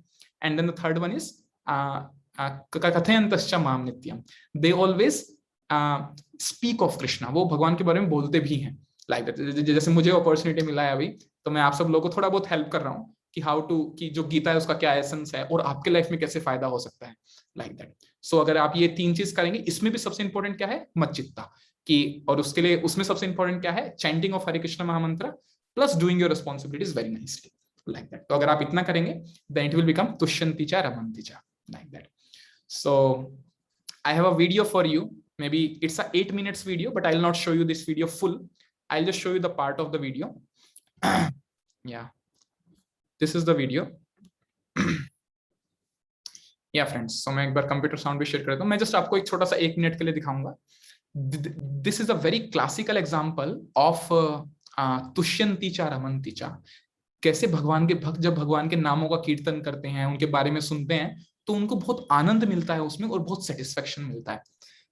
A: And then the third one is कथयन्तश्च माम नित्यम, they always speak of Krishna, वो भगवान के बारे में बोलते भी हैं। लाइक दैट, जैसे मुझे अपॉर्चुनिटी मिला है अभी, तो मैं आप सब लोगों को थोड़ा बहुत हेल्प कर रहा हूँ कि हाउ टू, कि जो गीता है उसका क्या एसेंस है और आपके लाइफ में कैसे फायदा हो सकता है, लाइक दैट। सो अगर आप ये 3 चीज करेंगे, इसमें भी सबसे इंपॉर्टेंट क्या है, मच्चित्ता की, और उसके लिए उसमें सबसे इंपॉर्टेंट क्या है, चैंटिंग ऑफ हरे कृष्ण महामंत्र plus doing your responsibilities very nicely, like that. तो अगर आप इतना करेंगे देन इट विल बिकम तुष्यन्ति च रमन्ति च, like that. So I have a video for you. Maybe it's a 8 minutes video, but I'll not show you this video full. I'll just show you the part of the video. Yeah, this is the video. Yeah friends, so मैं एक बार computer sound भी share करता हूँ। मैं just आपको एक छोटा सा 1 मिनट के लिए दिखाऊंगा। This is a very classical example of तुष्यन्ति च रमन्ति च। कैसे भगवान के भक्त जब भगवान के नामों का कीर्तन करते हैं, उनके बारे में सुनते हैं, तो उनको बहुत आनंद मिलता है उसमें और बहुत सेटिस्फेक्शन मिलता है।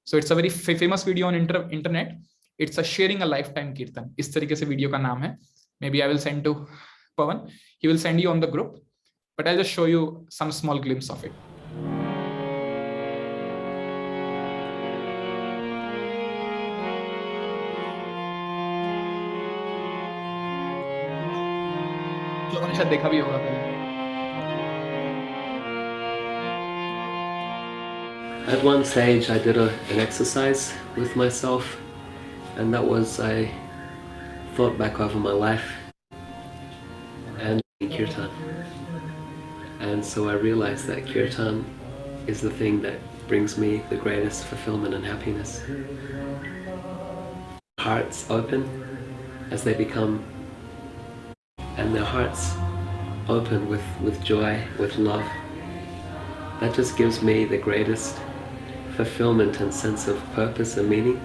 A: So it's a very famous video on internet, it's a sharing a lifetime kirtan, इस तरीके से वीडियो का नाम है। Maybe I will send to Pawan, he will send you on the group, but I just show you some small glimpse of it. जो आपने शायद देखा भी होगा पहले।
D: At one stage I did an exercise with myself, and that was, I thought back over my life and kirtan, and so I realized that kirtan is the thing that brings me the greatest fulfillment and happiness. Hearts open as they become, and their hearts open with joy, with love, that just gives me the greatest fulfillment and sense of purpose and meaning,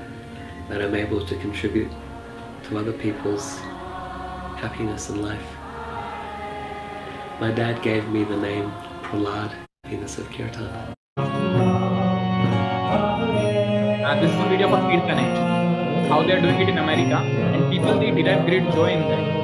D: that I'm able to contribute to other people's happiness in life. My dad gave me the name Prahlad, happiness of Kirtan.
A: This is a video for Kirtan, how they are doing it in America, and people, they derive great joy in that.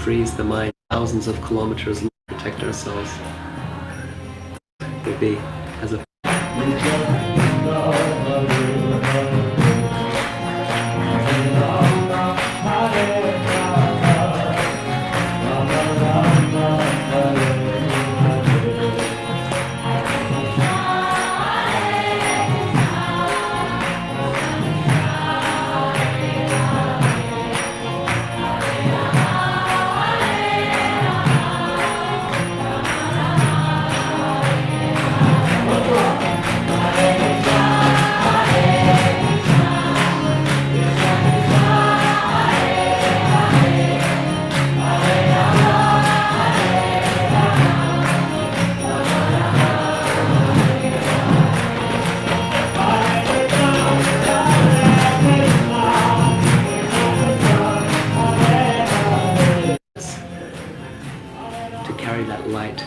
D: Frees the mind thousands of kilometers and protect ourselves. Would be as a carry that light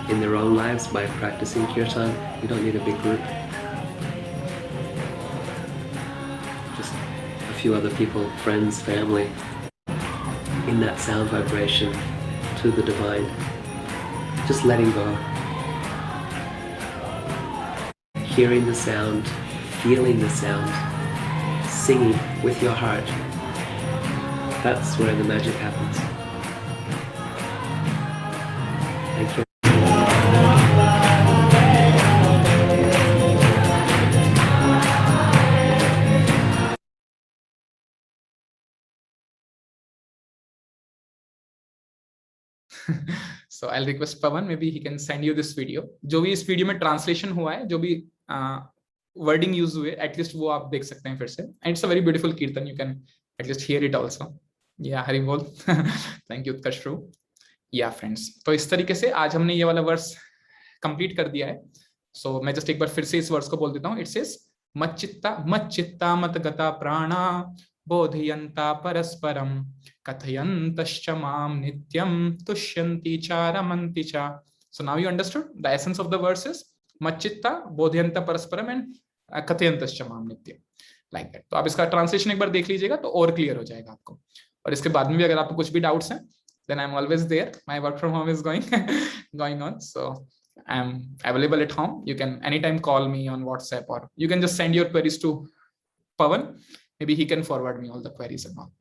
D: in their own lives by practicing kirtan. You don't need a big group. Just a few other people, friends, family, in that sound vibration to the divine. Just letting go. Hearing the sound, feeling the sound, singing with your heart. That's where the magic happens. Thank you.
A: So I'll request Pawan, maybe he can send you this video. जो भी इस video में translation हुआ है, जो भी wording use हुए, at least वो आप देख सकते हैं फिर से. And it's a very beautiful kirtan, you can at least hear it also. Yeah Hari बोल. Thank you Utkarsh. Yeah friends, तो इस तरीके से आज हमने ये वाला वर्स कंप्लीट कर दिया है. सो मैं जस्ट एक बार फिर से इस वर्स को बोल देता हूँ. इट सेज मच्चित्ता मत गता प्राणा बोधयन्ता परस्परम कथयन्तश्च माम नित्यम तुष्यन्ति च रमन्ति च. So now you understood the essence of the verses. मच्चित्ता बोधयन्ता परस्परम एंड कथयन्तश्च माम नित्यम, लाइक दैट. तो आप इसका ट्रांसलेशन एक बार देख लीजिएगा तो और क्लियर हो जाएगा आपको. और इसके बाद में भी अगर आपको कुछ भी डाउट्स हैं, then I'm always there. My work from home is going on, so I'm available at home. You can anytime call me on WhatsApp, or you can just send your queries to Pawan. Maybe he can forward me all the queries and all.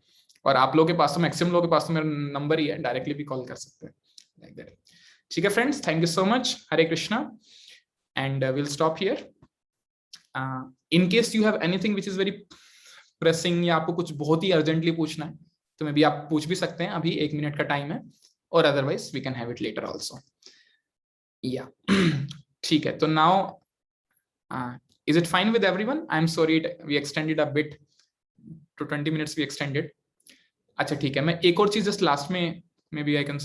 A: और आप लोगों के पास तो maximum लोगों के पास तो मेरा number ही है, डायरेक्टली भी कॉल कर सकते हैं, लाइक दैट. ठीक है friends, thank you so much. Hare Krishna. And will stop here. In case you have anything which is very pressing, या आपको कुछ बहुत ही अर्जेंटली पूछना है, तो मे बी आप पूछ भी सकते हैं. अभी 1 मिनट का टाइम है, और otherwise we can have it later also. या ठीक है. तो now is it fine with everyone? I am sorry we extended a bit to 20 minutes. We extended. अच्छा ठीक है. मैं एक और चीज जस्ट लास्ट में मे बी आई कैन